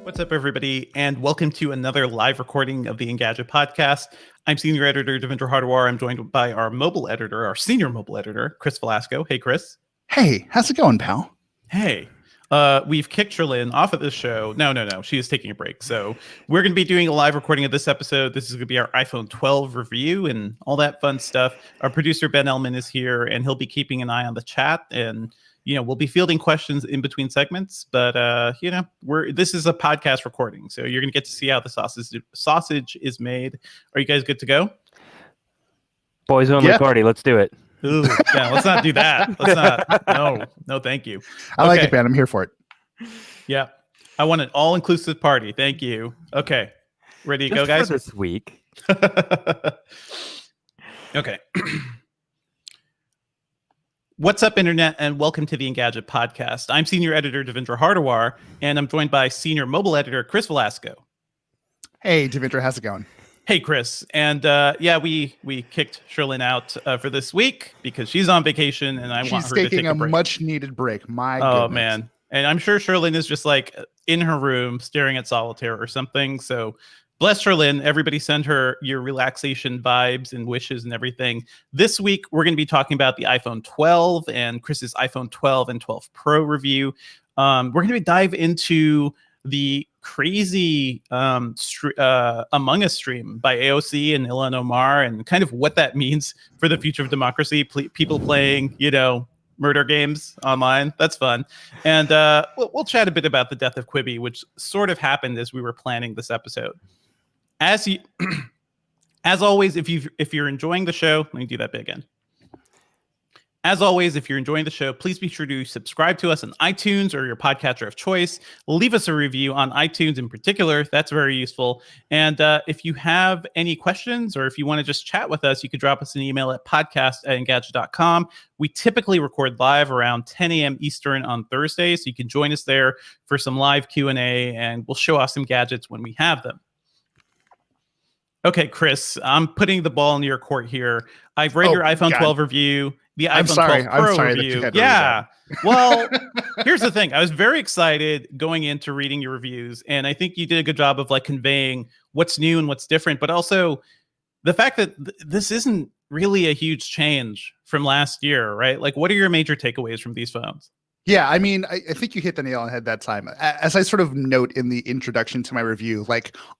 What's up, everybody, and welcome to another live recording of the Engadget Podcast. I'm Senior Editor Devendra Hardawar. I'm joined by our Senior Mobile Editor, Chris Velasco. Hey, Chris. Hey, how's it going, pal? Hey. We've kicked Sherlyn off of this show. No. She is taking a break. So we're going to be doing a live recording of this episode. This is going to be our iPhone 12 review and all that fun stuff. Our producer, Ben Ellman, is here, and he'll be keeping an eye on the chat. And we'll be fielding questions in between segments, but this is a podcast recording, so you're gonna get to see how the sausage is made. Are you guys good to go? Boys only party. Let's do it. Ooh, yeah, let's not do that. Let's not. No, thank you. I like it, man. I'm here for it. Yeah, I want an all-inclusive party. Thank you. Okay, ready to go, guys? For this week. Okay. What's up, Internet, and welcome to the Engadget Podcast. I'm Senior Editor Devendra Hardawar, and I'm joined by Senior Mobile Editor Chris Velasco. Hey, Devendra, how's it going? Hey, Chris. And we kicked Sherlyn out for this week because she's on vacation, and I want her to take a break. She's taking a much-needed break. My goodness. Oh, man. And I'm sure Sherlyn is just like in her room staring at solitaire or something, so bless Sherlyn. Everybody send her your relaxation vibes and wishes and everything. This week, we're going to be talking about the iPhone 12 and Chris's iPhone 12 and 12 Pro review. We're going to dive into the crazy Among Us stream by AOC and Ilhan Omar and kind of what that means for the future of democracy. People playing, murder games online. That's fun. And we'll chat a bit about the death of Quibi, which sort of happened as we were planning this episode. As always, if you're enjoying the show, let me do that bit again. As always, if you're enjoying the show, please be sure to subscribe to us on iTunes or your podcatcher of choice. Leave us a review on iTunes in particular. That's very useful. And if you have any questions or if you want to just chat with us, you could drop us an email at podcast@engadget.com. We typically record live around 10 a.m. Eastern on Thursday, so you can join us there for some live Q&A, and we'll show off some gadgets when we have them. Okay, Chris, I'm putting the ball in your court here. I've read your iPhone 12 review, the iPhone 12 Pro review. Yeah. Well, here's the thing. I was very excited going into reading your reviews, and I think you did a good job of conveying what's new and what's different, but also the fact that this isn't really a huge change from last year, right? What are your major takeaways from these phones? Yeah, I mean, I think you hit the nail on the head that time. As I sort of note in the introduction to my review,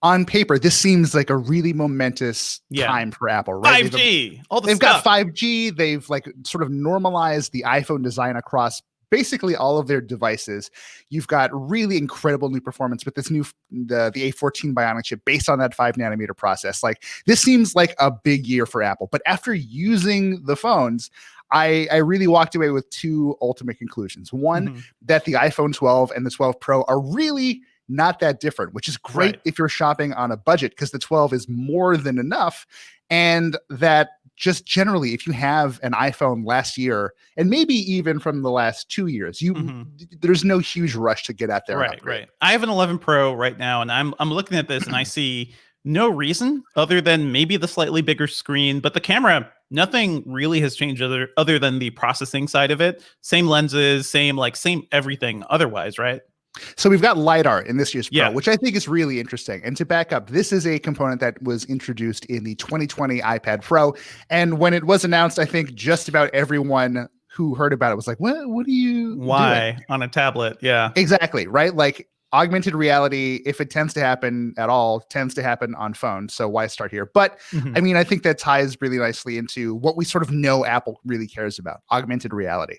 on paper, this seems like a really momentous time for Apple, right? 5G, they've got 5G. They've sort of normalized the iPhone design across basically all of their devices. You've got really incredible new performance with this the A14 Bionic chip based on that 5nm process. This seems like a big year for Apple. But after using the phones, I really walked away with two ultimate conclusions. One, that the iPhone 12 and the 12 Pro are really not that different, which is great if you're shopping on a budget because the 12 is more than enough. And that just generally, if you have an iPhone last year, and maybe even from the last 2 years, there's no huge rush to get out there. Right. I have an 11 Pro right now, and I'm looking at this and I see no reason other than maybe the slightly bigger screen, but the camera, nothing really has changed other than the processing side of it. Same lenses, same everything otherwise, right? So we've got LiDAR in this year's Pro, which I think is really interesting. And to back up, this is a component that was introduced in the 2020 iPad Pro. And when it was announced, I think just about everyone who heard about it was like, what are you Why doing? On a tablet? Yeah. Exactly, right? Augmented reality, if it tends to happen at all, tends to happen on phones. So why start here? But I mean, I think that ties really nicely into what we sort of know Apple really cares about, augmented reality.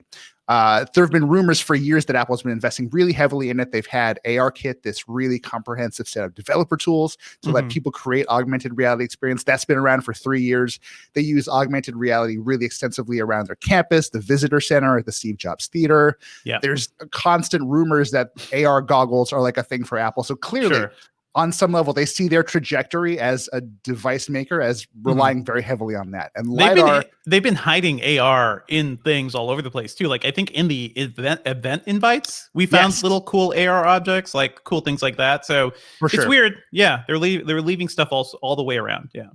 There have been rumors for years that Apple's been investing really heavily in it. They've had ARKit, this really comprehensive set of developer tools to let people create augmented reality experience. That's been around for 3 years. They use augmented reality really extensively around their campus, the visitor center at the Steve Jobs Theater. Yeah. There's constant rumors that AR goggles are a thing for Apple. So clearly, on some level, they see their trajectory as a device maker as relying very heavily on that. And LiDAR, they've been hiding AR in things all over the place too. I think in the event invites, we found little cool AR objects, cool things like that. So it's weird. Yeah, they're leaving stuff all the way around. Yeah.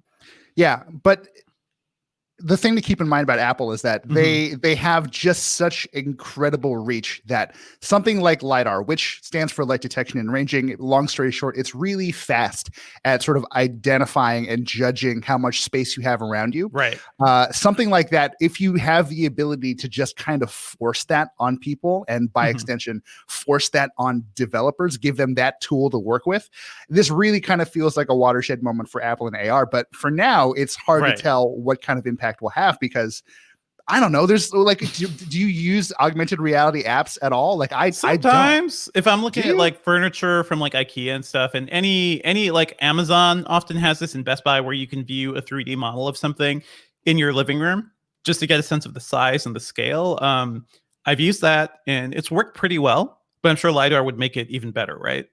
Yeah, but the thing to keep in mind about Apple is that they have just such incredible reach that something like LiDAR, which stands for light detection and ranging, long story short, it's really fast at sort of identifying and judging how much space you have around you. Right. Something like that, if you have the ability to just kind of force that on people and by extension, force that on developers, give them that tool to work with, this really kind of feels like a watershed moment for Apple and AR. But for now, it's hard to tell what kind of impact will have, because I don't know. There's like, do you use augmented reality apps at all? Like sometimes if I'm looking at like furniture from like IKEA and stuff, and any like Amazon often has this, in Best Buy, where you can view a 3D model of something in your living room just to get a sense of the size and the scale. I've used that and it's worked pretty well, but I'm sure LiDAR would make it even better, right?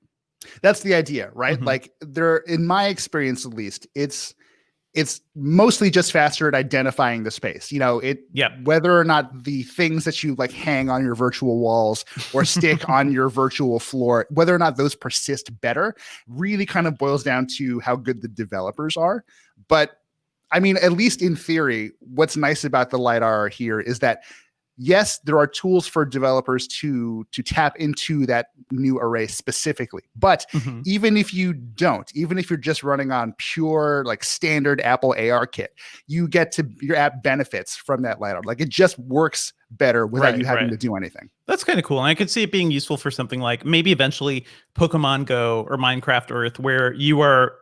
That's the idea, right? Like in my experience, at least, it's mostly just faster at identifying the space. You know, whether or not the things that you like hang on your virtual walls or stick on your virtual floor, whether or not those persist better, really kind of boils down to how good the developers are. But I mean, at least in theory, what's nice about the LiDAR here is that, yes, there are tools for developers to tap into that new array specifically. But even if you don't, even if you're just running on pure like standard Apple AR kit, your app benefits from that LiDAR. Like it just works better without you having to do anything. That's kind of cool. And I could see it being useful for something like maybe eventually Pokemon Go or Minecraft Earth, where you are,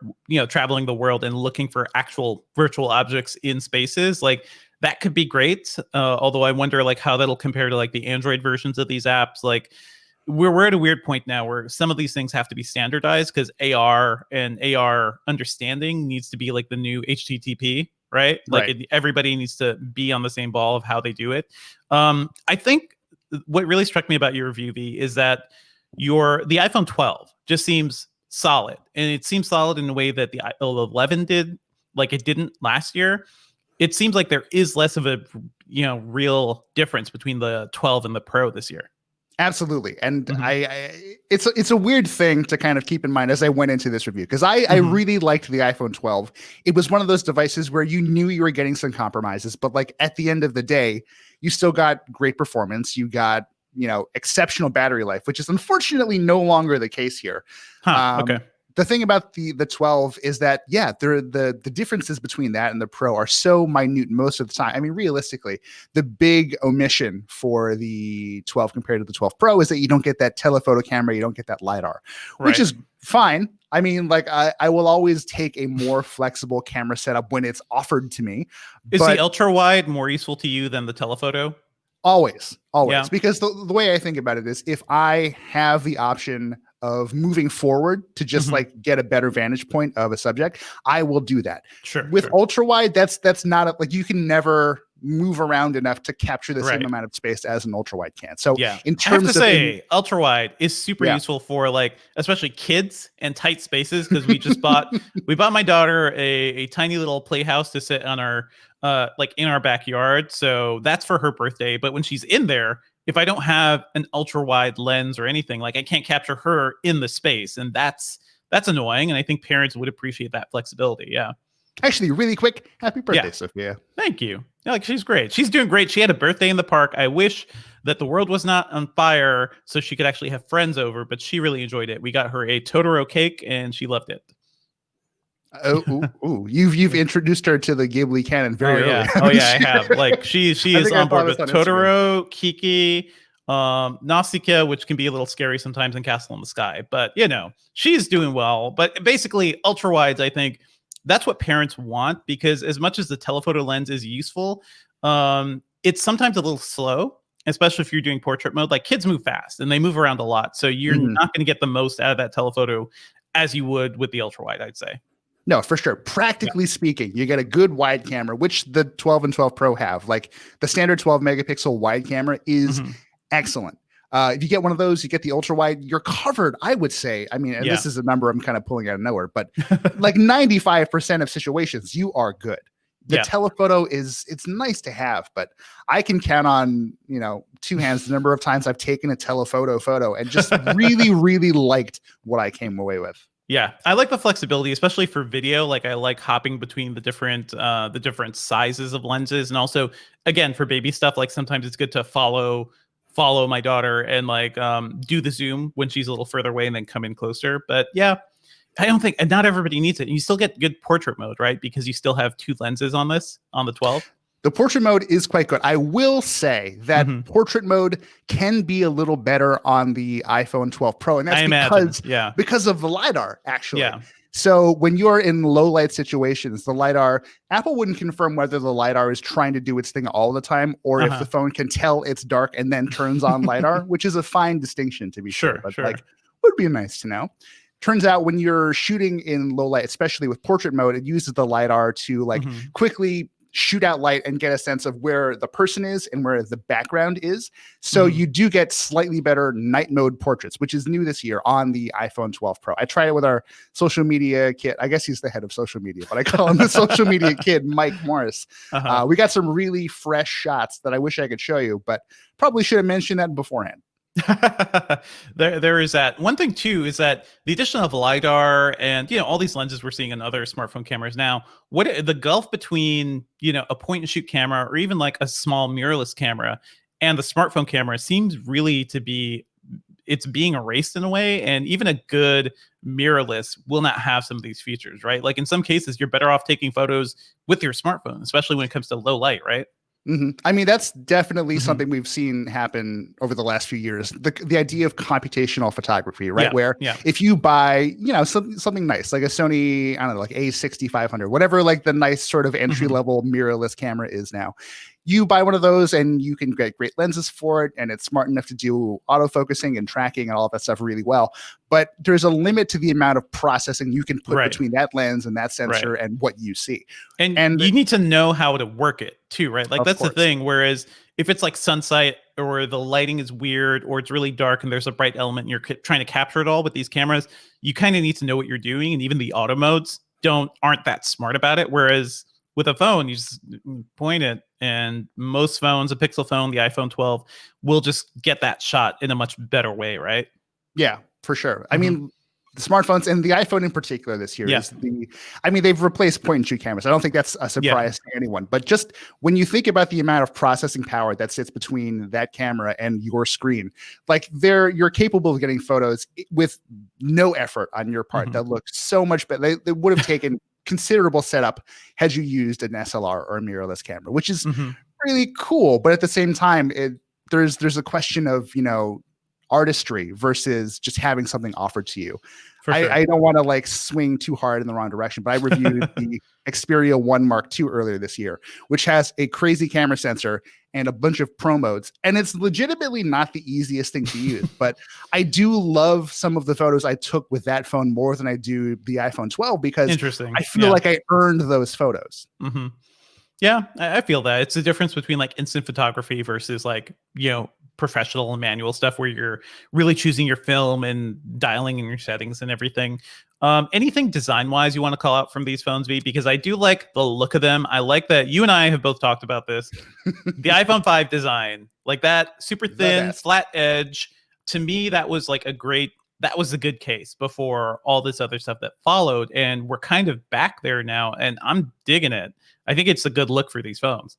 traveling the world and looking for actual virtual objects in spaces. Like that could be great. Although I wonder like how that'll compare to like the Android versions of these apps. Like we're at a weird point now where some of these things have to be standardized, because AR and AR understanding needs to be like the new HTTP, right? Like everybody needs to be on the same ball of how they do it. I think what really struck me about your review, V, is that the iPhone 12 just seems solid, and it seems solid in a way that the 11 did, like it didn't last year. It seems like there is less of a real difference between the 12 and the Pro this year. Absolutely. And it's a weird thing to kind of keep in mind as I went into this review, because I really liked the iPhone 12. It was one of those devices where you knew you were getting some compromises, but like at the end of the day, you still got great performance. You got, exceptional battery life, which is unfortunately no longer the case here. Okay. The thing about the 12 is that, the differences between that and the Pro are so minute most of the time. I mean, realistically, the big omission for the 12 compared to the 12 Pro is that you don't get that telephoto camera, you don't get that LiDAR, which is fine. I mean, like I will always take a more flexible camera setup when it's offered to me. Is the ultra wide more useful to you than the telephoto? Always. Because the way I think about it is, if I have the option of moving forward to just like get a better vantage point of a subject, I will do that. With ultra wide, that's not like you can never move around enough to capture the same amount of space as an ultra wide can. So in terms of ultra wide is super useful for like especially kids and tight spaces, because we just bought my daughter a tiny little playhouse to sit on our like in our backyard. So that's for her birthday. But when she's in there, if I don't have an ultra wide lens or anything, like I can't capture her in the space, and that's annoying. And I think parents would appreciate that flexibility. Yeah. Actually, really quick, happy birthday, Sophia. Thank you. Yeah, like she's great. She's doing great. She had a birthday in the park. I wish that the world was not on fire so she could actually have friends over, but she really enjoyed it. We got her a Totoro cake and she loved it. You've introduced her to the Ghibli canon very early. I have. Like she is on board with Totoro, Kiki, Nausicaa, which can be a little scary sometimes, in Castle in the Sky. But she's doing well. But basically, ultra wides, I think that's what parents want, because as much as the telephoto lens is useful, it's sometimes a little slow, especially if you're doing portrait mode. Like kids move fast and they move around a lot, so you're not going to get the most out of that telephoto as you would with the ultra wide, I'd say. No, for sure. Practically speaking, you get a good wide camera, which the 12 and 12 Pro have. Like the standard 12 megapixel wide camera is excellent. If you get one of those, you get the ultra wide, you're covered, I would say. I mean, and this is a number I'm kind of pulling out of nowhere, but like 95% of situations, you are good. The telephoto it's nice to have, but I can count on, two hands the number of times I've taken a telephoto photo and just really, really liked what I came away with. Yeah, I like the flexibility, especially for video. Like I like hopping between the different sizes of lenses, and also again for baby stuff. Like sometimes it's good to follow my daughter and like do the zoom when she's a little further away and then come in closer. But yeah, I don't think, and not everybody needs it. You still get good portrait mode, right? Because you still have two lenses on the 12. The portrait mode is quite good. I will say that portrait mode can be a little better on the iPhone 12 Pro, and that's because of the LiDAR, actually. Yeah. So when you're in low light situations, the LiDAR, Apple wouldn't confirm whether the LiDAR is trying to do its thing all the time, or if the phone can tell it's dark and then turns on LiDAR, which is a fine distinction to be sure. But like, would be nice to know. Turns out when you're shooting in low light, especially with portrait mode, it uses the LiDAR to like quickly shoot out light and get a sense of where the person is and where the background is. So you do get slightly better night mode portraits, which is new this year on the iPhone 12 Pro. I tried it with our social media kid. I guess he's the head of social media, but I call him the social media kid, Mike Morris. We got some really fresh shots that I wish I could show you, but probably should have mentioned that beforehand. there is that. One thing too is that the addition of LiDAR and all these lenses we're seeing in other smartphone cameras now, what the gulf between a point and shoot camera or even like a small mirrorless camera and the smartphone camera seems really to be, it's being erased in a way. And even a good mirrorless will not have some of these features, right? Like in some cases you're better off taking photos with your smartphone, especially when it comes to low light, right? I mean, that's definitely something we've seen happen over the last few years. The idea of computational photography, right? Where if you buy, something nice, like a Sony, I don't know, like A6500, whatever, like the nice sort of entry level mirrorless camera is now. You buy one of those and you can get great lenses for it, and it's smart enough to do autofocusing and tracking and all of that stuff really well. But there's a limit to the amount of processing you can put between that lens and that sensor and what you see. And you need to know how to work it too, right? Like that's the thing. Whereas if it's like sunset or the lighting is weird or it's really dark and there's a bright element and you're trying to capture it all with these cameras, you kind of need to know what you're doing. And even the auto modes aren't that smart about it. Whereas with a phone, you just point it, and most phones, a Pixel phone, the iPhone 12, will just get that shot in a much better way, right? Yeah, for sure. I mean, the smartphones and the iPhone in particular this year is they've replaced point and shoot cameras. I don't think that's a surprise to anyone, but just when you think about the amount of processing power that sits between that camera and your screen, like you're capable of getting photos with no effort on your part that look so much better. They would have taken considerable setup had you used an SLR or a mirrorless camera, which is really cool. But at the same time, there's a question of, artistry versus just having something offered to you. I don't want to like swing too hard in the wrong direction, but I reviewed the Xperia 1 Mark II earlier this year, which has a crazy camera sensor and a bunch of pro modes. And it's legitimately not the easiest thing to use, but I do love some of the photos I took with that phone more than I do the iPhone 12 because I feel like I earned those photos. Yeah, I feel that. It's the difference between like instant photography versus like, professional and manual stuff where you're really choosing your film and dialing in your settings and everything. Anything design-wise you want to call out from these phones, V? Because I do like the look of them. I like that you and I have both talked about this. The iPhone 5 design, like that super thin, flat edge. To me, that was like that was a good case before all this other stuff that followed. And we're kind of back there now, and I'm digging it. I think it's a good look for these phones.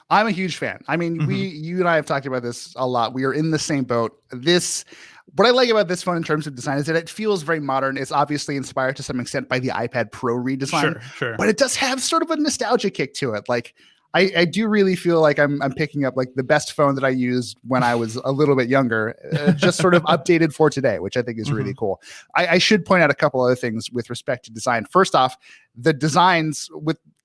I'm a huge fan. I mean, you and I have talked about this a lot. We are in the same boat. What I like about this phone in terms of design is that it feels very modern. It's obviously inspired to some extent by the iPad Pro redesign, but it does have sort of a nostalgia kick to it. Like I do really feel like I'm picking up like the best phone that I used when I was a little bit younger, just sort of updated for today, which I think is really cool. I should point out a couple other things with respect to design. First off, the designs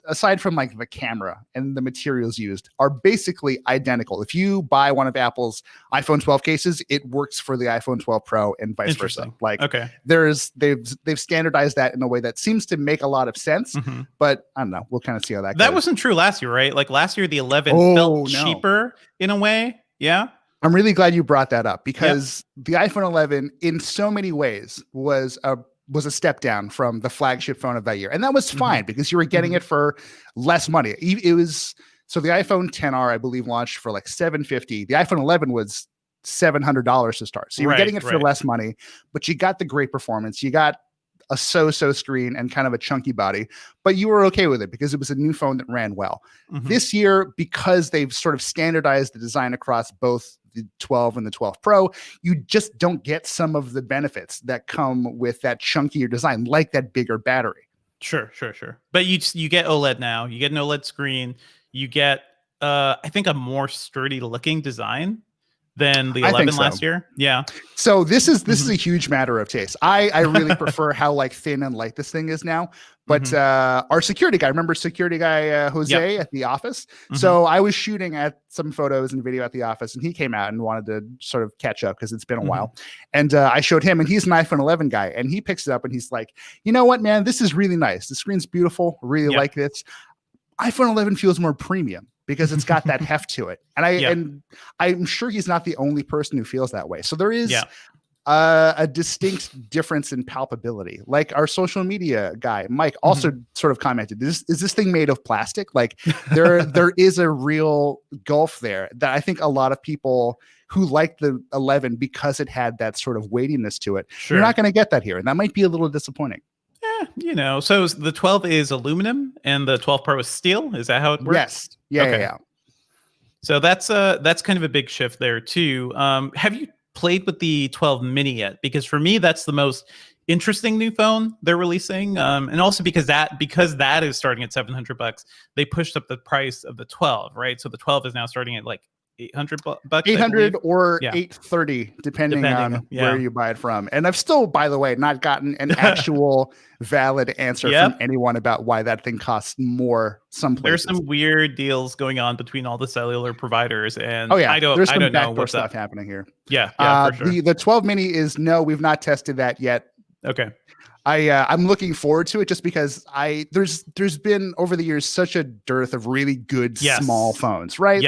aside from like the camera and the materials used are basically identical. If you buy one of Apple's iPhone 12 cases, it works for the iPhone 12 Pro and vice versa. Like they've standardized that in a way that seems to make a lot of sense, but I don't know. We'll kind of see how that goes. That wasn't true last year, right? Like last year, the 11 felt cheaper in a way. Yeah. I'm really glad you brought that up because the iPhone 11 in so many ways was a step down from the flagship phone of that year. And that was fine because you were getting it for less money. So the iPhone XR, I believe, launched for like $750. The iPhone 11 was $700 to start. So you were getting it for less money, but you got the great performance. You got a so-so screen and kind of a chunky body, but you were okay with it because it was a new phone that ran well. This year, because they've sort of standardized the design across both the 12 and the 12 Pro, you just don't get some of the benefits that come with that chunkier design, like that bigger battery. Sure. But you get OLED now. You get an OLED screen. You get, I think, a more sturdy looking design than the 11 last year. Yeah. So this is a huge matter of taste. I really prefer how like thin and light this thing is now. But our security guy, remember security guy Jose at the office? So I was shooting at some photos and video at the office, and he came out and wanted to sort of catch up because it's been a while. And I showed him, and he's an iPhone 11 guy, and he picks it up and he's like, you know what, man, this is really nice. The screen's beautiful. Really like this. iPhone 11 feels more premium because it's got that heft to it. And I'm sure he's not the only person who feels that way. So there is a distinct difference in palpability. Like our social media guy, Mike, also sort of commented, is this thing made of plastic? Like there is a real gulf there that I think a lot of people who like the 11 because it had that sort of weightiness to it, you're not going to get that here. And that might be a little disappointing. So the 12 is aluminum and the 12 Pro is steel. Is that how it works? Yes. Yeah. So that's kind of a big shift there too. Have you played with the 12 mini yet? Because for me, that's the most interesting new phone they're releasing. And also because that is starting at $700, they pushed up the price of the 12, right? So the 12 is now starting at like $800 $800 or $830 depending on where you buy it from. And I've still, by the way, not gotten an actual valid answer from anyone about why that thing costs more some places. There's some weird deals going on between all the cellular providers, and there's I some don't know backdoor stuff happening here. For sure. The 12 mini is no, we've not tested that yet. Okay. I'm looking forward to it just because there's been over the years such a dearth of really good small phones, right?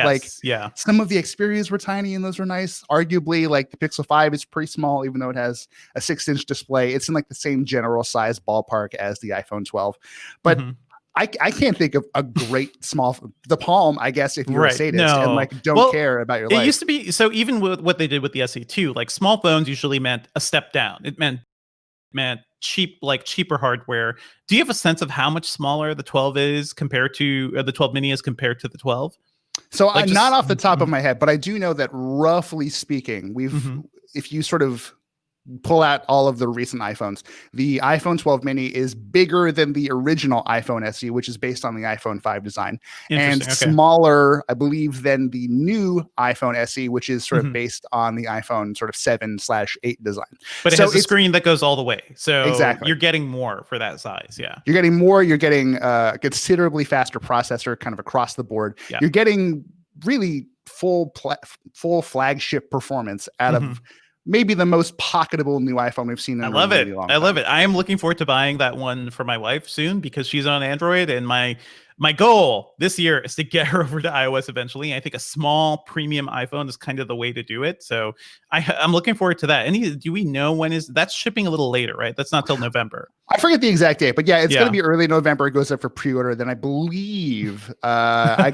Some of the Xperias were tiny and those were nice. Arguably, like the Pixel 5 is pretty small, even though it has a 6-inch display. It's in like the same general size ballpark as the iPhone 12, but I can't think of a great the Palm, I guess, if you're a sadist and like don't care about your life. It used to be so. Even with what they did with the SE2, like small phones usually meant a step down. It meant cheaper hardware. Do you have a sense of how much smaller the 12 is compared to the 12 mini is compared to the 12? So I'm not off the top of my head, but I do know that roughly speaking, if you sort of pull out all of the recent iPhones, the iPhone 12 mini is bigger than the original iPhone SE, which is based on the iPhone 5 design, and smaller, I believe, than the new iPhone SE, which is sort of based on the iPhone sort of 7/8 design. But it has a screen that goes all the way. So exactly, you're getting more for that size. Yeah. You're getting more. You're getting a considerably faster processor kind of across the board. Yeah. You're getting really full flagship performance out of maybe the most pocketable new iPhone we've seen in a really long time. I love it. I am looking forward to buying that one for my wife soon because she's on Android, and my goal this year is to get her over to iOS eventually. I think a small premium iPhone is kind of the way to do it. So I'm looking forward to that. Do we know when that's shipping a little later, right? That's not till November. I forget the exact date, but it's going to be early November. It goes up for pre-order. Then I believe, I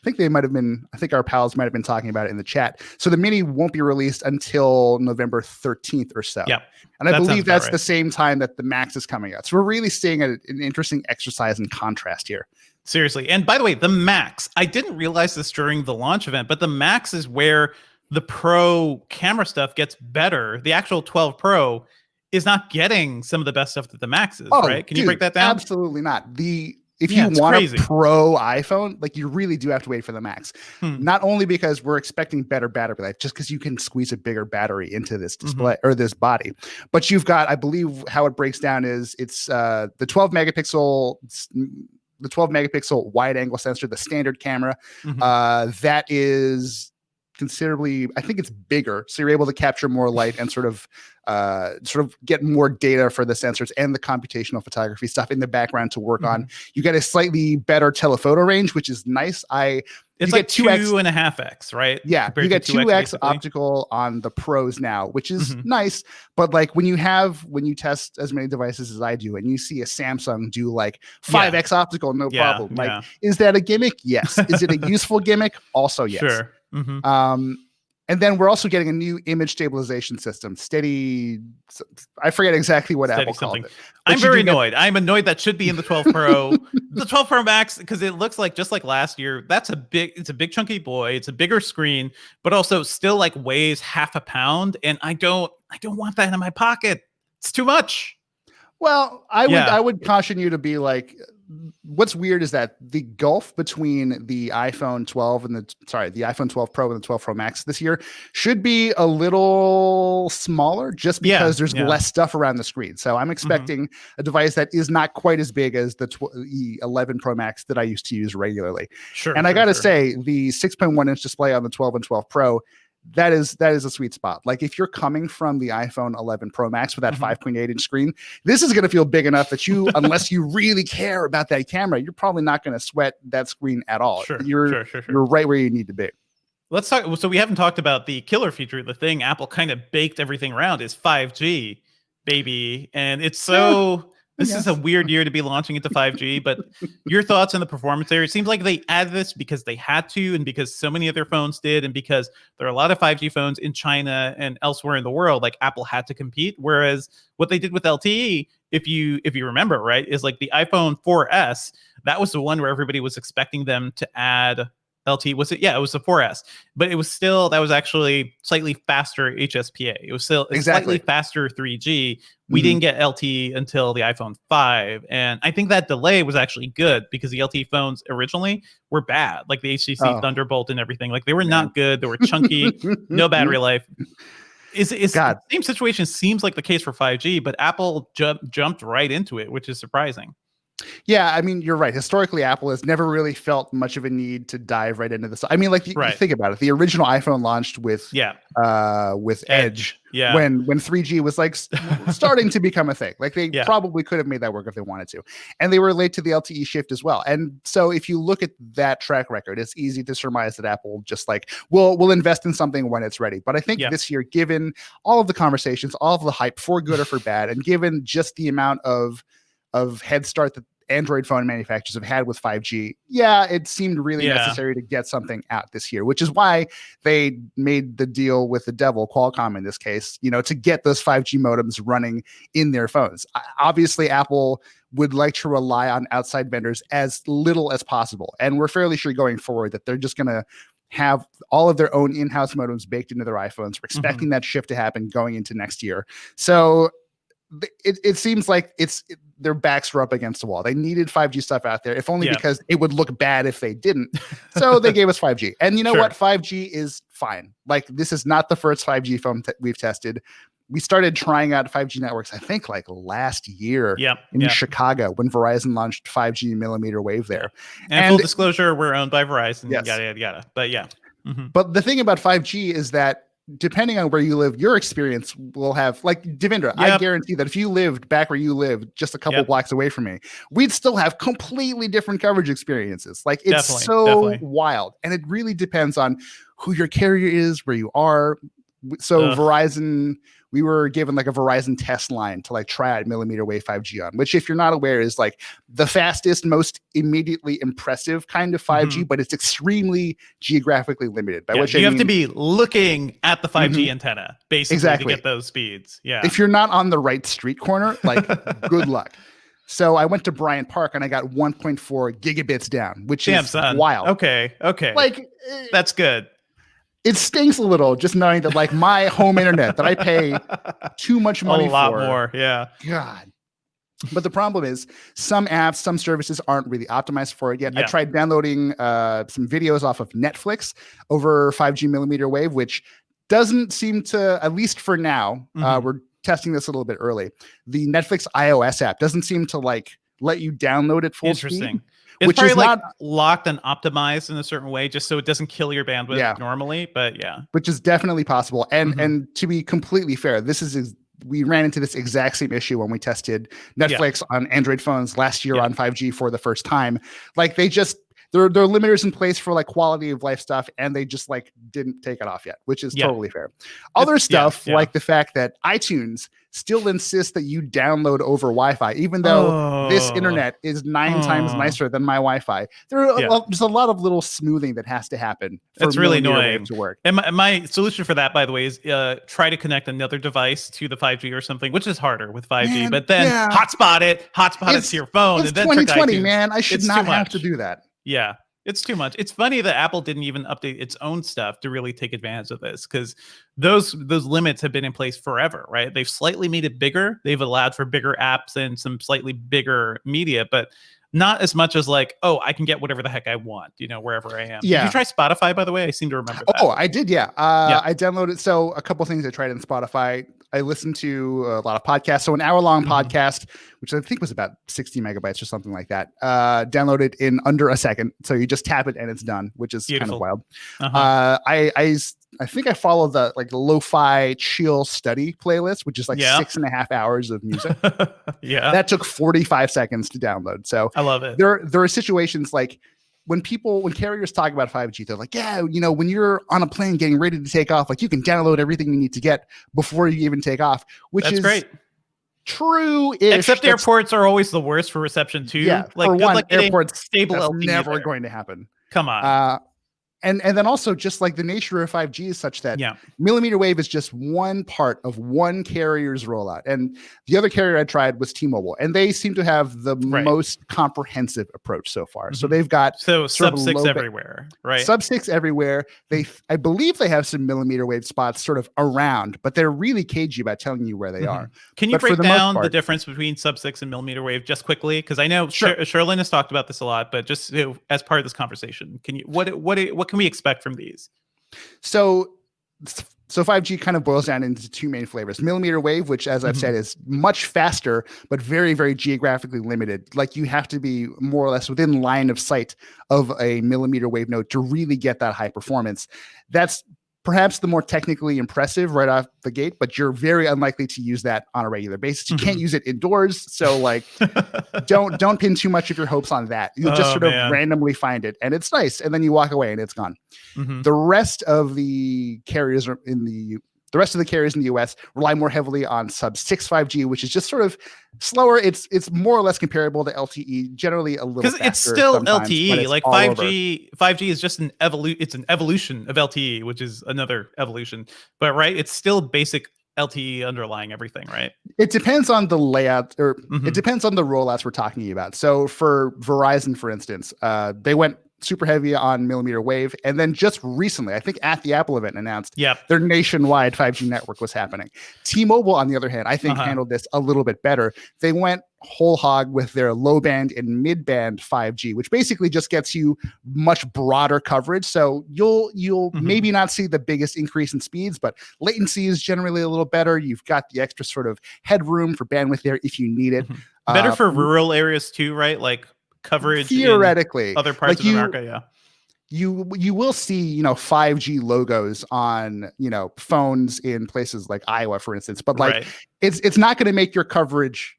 think our pals might have been talking about it in the chat. So the mini won't be released until November 13th or so. Yeah. And I believe that's the same time that the Max is coming out. So we're really seeing an interesting exercise in contrast here. Seriously. And by the way, the Max, I didn't realize this during the launch event, but the Max is where the Pro camera stuff gets better. The actual 12 Pro is not getting some of the best stuff that the Max is, right? Can you break that down? Absolutely not. If you want a pro iPhone, like you really do have to wait for the Max. Not only because we're expecting better battery life, just because you can squeeze a bigger battery into this display or this body, but you've got, I believe how it breaks down is it's the 12 megapixel wide angle sensor, the standard camera, that is considerably, I think it's bigger, so you're able to capture more light and sort of get more data for the sensors and the computational photography stuff in the background to work on. You get a slightly better telephoto range, which is nice. It's like 2.5x, right? Yeah, you get 2x optical on the Pros now, which is nice. But like when you test as many devices as I do, and you see a Samsung do like 5x optical, no problem. Like, is that a gimmick? Yes. Is it a useful gimmick? Also, yes. Sure. And then we're also getting a new image stabilization system, I forget exactly what Apple called it. I'm very annoyed. I'm annoyed that should be in the 12 Pro. The 12 Pro Max, because it looks like just like last year, it's a big chunky boy. It's a bigger screen, but also still like weighs half a pound. And I don't want that in my pocket. It's too much. Well, I would caution you to be like, what's weird is that the gulf between the iPhone 12 and the iPhone 12 Pro and the 12 Pro Max this year should be a little smaller just because there's less stuff around the screen. So I'm expecting a device that is not quite as big as the 11 Pro Max that I used to use regularly. And I got to say, the 6.1 inch display on the 12 and 12 Pro, that is a sweet spot. Like if you're coming from the iPhone 11 Pro Max with that 5.8 inch screen, this is going to feel big enough that you, unless you really care about that camera, you're probably not going to sweat that screen at all. You're right where you need to be. Let's talk. So we haven't talked about the killer feature. The thing Apple kind of baked everything around is 5G, baby. And it's so... This is a weird year to be launching into 5G, but your thoughts on the performance there? It seems like they added this because they had to, and because so many other phones did, and because there are a lot of 5G phones in China and elsewhere in the world, like Apple had to compete. Whereas what they did with LTE, if you remember, right, is like the iPhone 4S, that was the one where everybody was expecting them to add LTE. Was it? Yeah, it was the 4S, but it was still, that was actually slightly faster HSPA. It was still slightly faster 3G. We didn't get LTE until the iPhone 5. And I think that delay was actually good because the LTE phones originally were bad, like the HTC Thunderbolt and everything. Like they were not good. They were chunky, no battery life. The same situation seems like the case for 5G, but Apple jumped right into it, which is surprising. Yeah, I mean, you're right. Historically, Apple has never really felt much of a need to dive right into this. I mean, like, you think about it. The original iPhone launched with Edge. Yeah. When 3G was like starting to become a thing. Like they probably could have made that work if they wanted to. And they were late to the LTE shift as well. And so if you look at that track record, it's easy to surmise that Apple just like will invest in something when it's ready. But I think this year, given all of the conversations, all of the hype, for good or for bad, and given just the amount of head start that Android phone manufacturers have had with 5G, it seemed really necessary to get something out this year, which is why they made the deal with the devil, Qualcomm in this case, to get those 5G modems running in their phones. Obviously, Apple would like to rely on outside vendors as little as possible. And we're fairly sure going forward that they're just going to have all of their own in-house modems baked into their iPhones. We're expecting that shift to happen going into next year. So it seems like their backs were up against the wall. They needed 5G stuff out there, if only because it would look bad if they didn't. So they gave us 5G. And you know what? 5G is fine. Like, this is not the first 5G phone we've tested. We started trying out 5G networks, I think, like last year in Chicago when Verizon launched 5G millimeter wave there. And full disclosure, we're owned by Verizon. Yada. But But the thing about 5G is that depending on where you live, your experience will have, like, Devendra, I guarantee that if you lived back where you lived just a couple blocks away from me, we'd still have completely different coverage experiences. Like, it's definitely wild. And it really depends on who your carrier is, where you are. So Verizon, we were given like a Verizon test line to like try out millimeter wave 5G on, which, if you're not aware, is like the fastest, most immediately impressive kind of 5G, but it's extremely geographically limited. By which you have to be looking at the 5G antenna basically to get those speeds. Yeah. If you're not on the right street corner, like, good luck. So I went to Bryant Park and I got 1.4 gigabits down, which is wild. Okay. Like, that's good. It stinks a little just knowing that, like, my home internet that I pay too much money for. A lot more, God. But the problem is some apps, some services aren't really optimized for it yet. I tried downloading some videos off of Netflix over 5G millimeter wave, which doesn't seem to, at least for now, we're testing this a little bit early. The Netflix iOS app doesn't seem to like let you download it full speed. It's probably like locked and optimized in a certain way, just so it doesn't kill your bandwidth normally. But which is definitely possible. And to be completely fair, we ran into this exact same issue when we tested Netflix on Android phones last year on 5G for the first time. Like, there are limiters in place for like quality of life stuff, and they just like didn't take it off yet, which is totally fair. Other stuff like the fact that iTunes still insists that you download over Wi-Fi, even though this internet is 9 times nicer than my Wi-Fi. There's a lot of little smoothing that has to happen. That's really annoying to work. And my solution for that, by the way, is try to connect another device to the 5G or something, which is harder with 5G. But then hotspot it to your phone. It's and then 2020, man. I should not have to do that. Yeah. It's too much. It's funny that Apple didn't even update its own stuff to really take advantage of this, because those limits have been in place forever, right? They've slightly made it bigger. They've allowed for bigger apps and some slightly bigger media, but not as much as like, oh, I can get whatever the heck I want, wherever I am. Yeah. Did you try Spotify, by the way? I seem to remember that. Oh, I did, yeah. I downloaded, so a couple things I tried in Spotify. I listened to a lot of podcasts. So an hour-long podcast, which I think was about 60 megabytes or something like that, downloaded in under a second. So you just tap it and it's done, which is kind of wild. I think I followed the lo-fi chill study playlist, which is like 6.5 hours of music. That took 45 seconds to download. So I love it. There are situations like when carriers talk about 5G, they're like, when you're on a plane getting ready to take off, like you can download everything you need to get before you even take off, which is great. True. Except airports are always the worst for reception too. Yeah, like for one, airports stable that's LTE never going to happen. Come on. And then also just like the nature of 5G is such that millimeter wave is just one part of one carrier's rollout. And the other carrier I tried was T-Mobile, and they seem to have the most comprehensive approach so far. So they've got sub-6 everywhere, right? Sub-6 everywhere. I believe they have some millimeter wave spots sort of around, but they're really cagey about telling you where they are. Can you break down the difference between sub-6 and millimeter wave just quickly? Because I know Sherlyn has talked about this a lot, but just as part of this conversation, can you what can we expect from these? So 5G kind of boils down into two main flavors. Millimeter wave, which, as I've said, is much faster, but very, very geographically limited. Like you have to be more or less within line of sight of a millimeter wave node to really get that high performance. That's perhaps the more technically impressive right off the gate, but you're very unlikely to use that on a regular basis. You can't use it indoors. So like, don't pin too much of your hopes on that. You'll just sort of randomly find it and it's nice. And then you walk away and it's gone. The rest of the carriers in the US rely more heavily on sub-6 5G, which is just sort of slower. It's more or less comparable to LTE, generally a little faster. Because it's still LTE. Like 5G is just it's an evolution of LTE, which is another evolution. But it's still basic LTE underlying everything, right? It depends on the layout, or it depends on the rollouts we're talking about. So for Verizon, for instance, they went super heavy on millimeter wave, and then just recently, I think at the Apple event, announced their nationwide 5G network was happening. T-Mobile, on the other hand, I think handled this a little bit better. They went whole hog with their low band and mid band 5G, which basically just gets you much broader coverage. So you'll maybe not see the biggest increase in speeds, but latency is generally a little better. You've got the extra sort of headroom for bandwidth there if you need it. Better for rural areas too, right? Like coverage theoretically in other parts of America. You will see 5G logos on phones in places like Iowa, for instance, but it's not going to make your coverage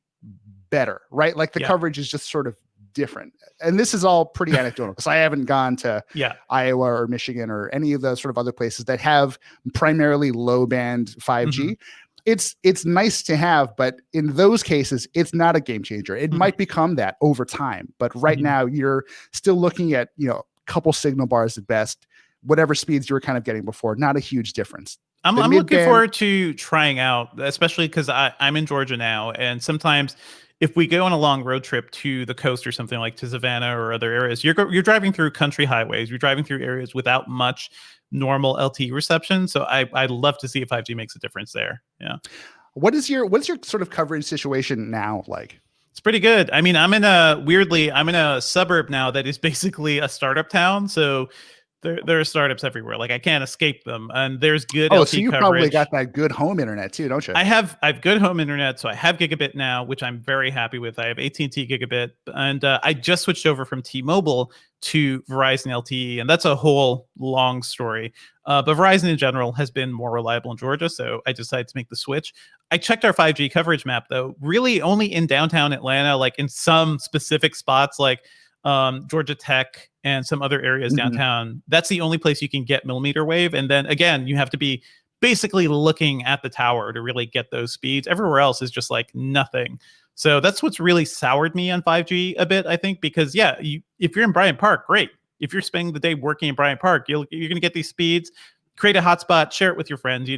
better, right? Like the coverage is just sort of different. And this is all pretty anecdotal because I haven't gone to Iowa or Michigan or any of those sort of other places that have primarily low band 5G. It's nice to have, but in those cases, it's not a game changer. It might become that over time, but right now you're still looking at, a couple signal bars at best, whatever speeds you were kind of getting before, not a huge difference. I'm looking forward to trying out, especially because I'm in Georgia now, and sometimes if we go on a long road trip to the coast or something, like to Savannah or other areas, you're driving through country highways, you're driving through areas without much normal LTE reception. So I'd love to see if 5G makes a difference there. Yeah. What's your sort of coverage situation now like? It's pretty good. I mean, I'm in a suburb now that is basically a startup town. So there are startups everywhere. Like I can't escape them. And there's good LTE so you coverage. Probably got that good home internet too, don't you? I have good home internet. So I have gigabit now, which I'm very happy with. I have AT&T gigabit, and I just switched over from T-Mobile to Verizon LTE, and that's a whole long story. But Verizon in general has been more reliable in Georgia, so I decided to make the switch. I checked our 5G coverage map, though, really only in downtown Atlanta, like in some specific spots, like Georgia Tech and some other areas Mhm. downtown. That's the only place you can get millimeter wave. And then again, you have to be basically looking at the tower to really get those speeds. Everywhere else is just like nothing. So that's what's really soured me on 5G a bit, I think, because if you're in Bryant Park, great. If you're spending the day working in Bryant Park, you're going to get these speeds, create a hotspot, share it with your friends.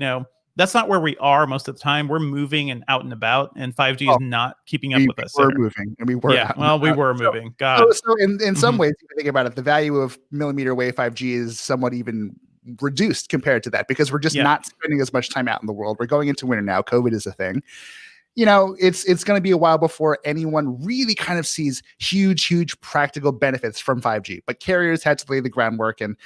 That's not where we are most of the time. We're moving and out and about, and 5G is not keeping up with us. We were moving, and we were out and we about. were moving. God. So in some ways, if you think about it, the value of millimeter wave 5G is somewhat even reduced compared to that, because we're just not spending as much time out in the world. We're going into winter now. COVID is a thing. It's going to be a while before anyone really kind of sees huge practical benefits from 5G. But carriers had to lay the groundwork, and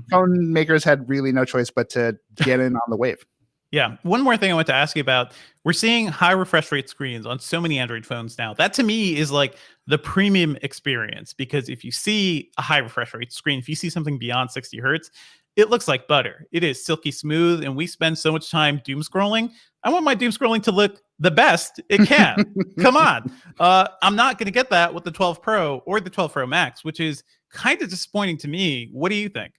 phone makers had really no choice but to get in on the wave. Yeah. One more thing I want to ask you about. We're seeing high refresh rate screens on so many Android phones now. That to me is like the premium experience, because if you see a high refresh rate screen, if you see something beyond 60 hertz, it looks like butter. It is silky smooth, and we spend so much time doom scrolling. I want my doom scrolling to look the best it can. Come on. I'm not going to get that with the 12 Pro or the 12 Pro Max, which is kind of disappointing to me. What do you think?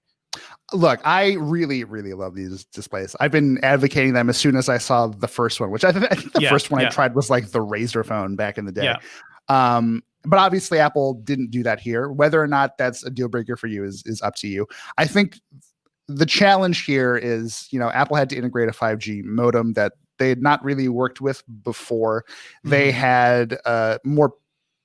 Look, I really love these displays. I've been advocating them as soon as I saw the first one, which I think the first one I tried was like the Razr phone back in the day. But obviously Apple didn't do that here. Whether or not that's a deal breaker for you is up to you. I think the challenge here is, Apple had to integrate a 5G modem that they had not really worked with before. They had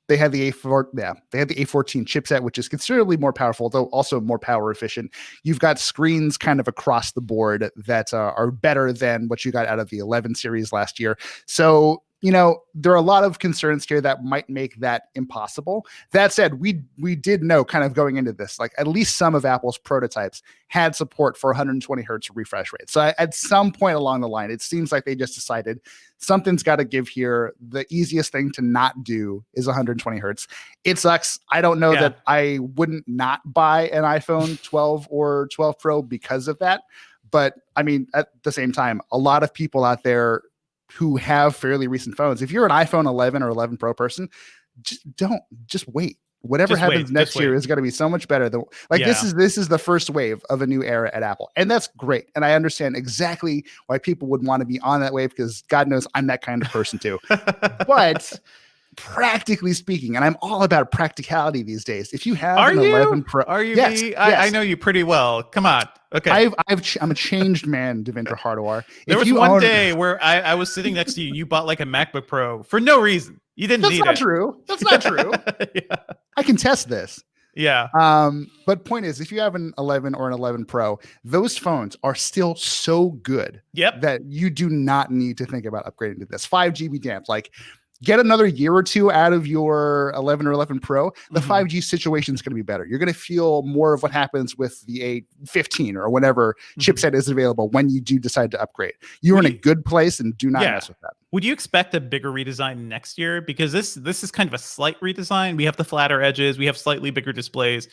They had the A14 chipset, which is considerably more powerful, though also more power efficient. You've got screens kind of across the board that are better than what you got out of the 11 series last year. So, there are a lot of concerns here that might make that impossible. That said, we did know kind of going into this, like at least some of Apple's prototypes had support for 120 hertz refresh rate. So at some point along the line, it seems like they just decided something's got to give here. The easiest thing to not do is 120 hertz. It sucks. I don't know that I wouldn't not buy an iPhone 12 or 12 Pro because of that. But I mean, at the same time, a lot of people out there who have fairly recent phones, if you're an iPhone 11 or 11 Pro person, just wait. Whatever happens next year is going to be so much better than this is the first wave of a new era at Apple. And that's great. And I understand exactly why people would want to be on that wave, because God knows I'm that kind of person too. But practically speaking, and I'm all about practicality these days. If you have an 11 Pro, are you? Yes, I know you pretty well. Come on. Okay. I'm a changed man, Devendra Hardawar. There was one day where I was sitting next to you. You bought like a MacBook Pro for no reason. You didn't need it. That's not true. I can test this. Yeah. But point is, if you have an 11 or an 11 Pro, those phones are still so good that you do not need to think about upgrading to this. 5G be damned. Like, get another year or two out of your 11 or 11 Pro, the 5G situation is going to be better. You're going to feel more of what happens with the A15 or whatever chipset is available when you do decide to upgrade. You're in a good place, and do not mess with that. Would you expect a bigger redesign next year? Because this is kind of a slight redesign. We have the flatter edges. We have slightly bigger displays.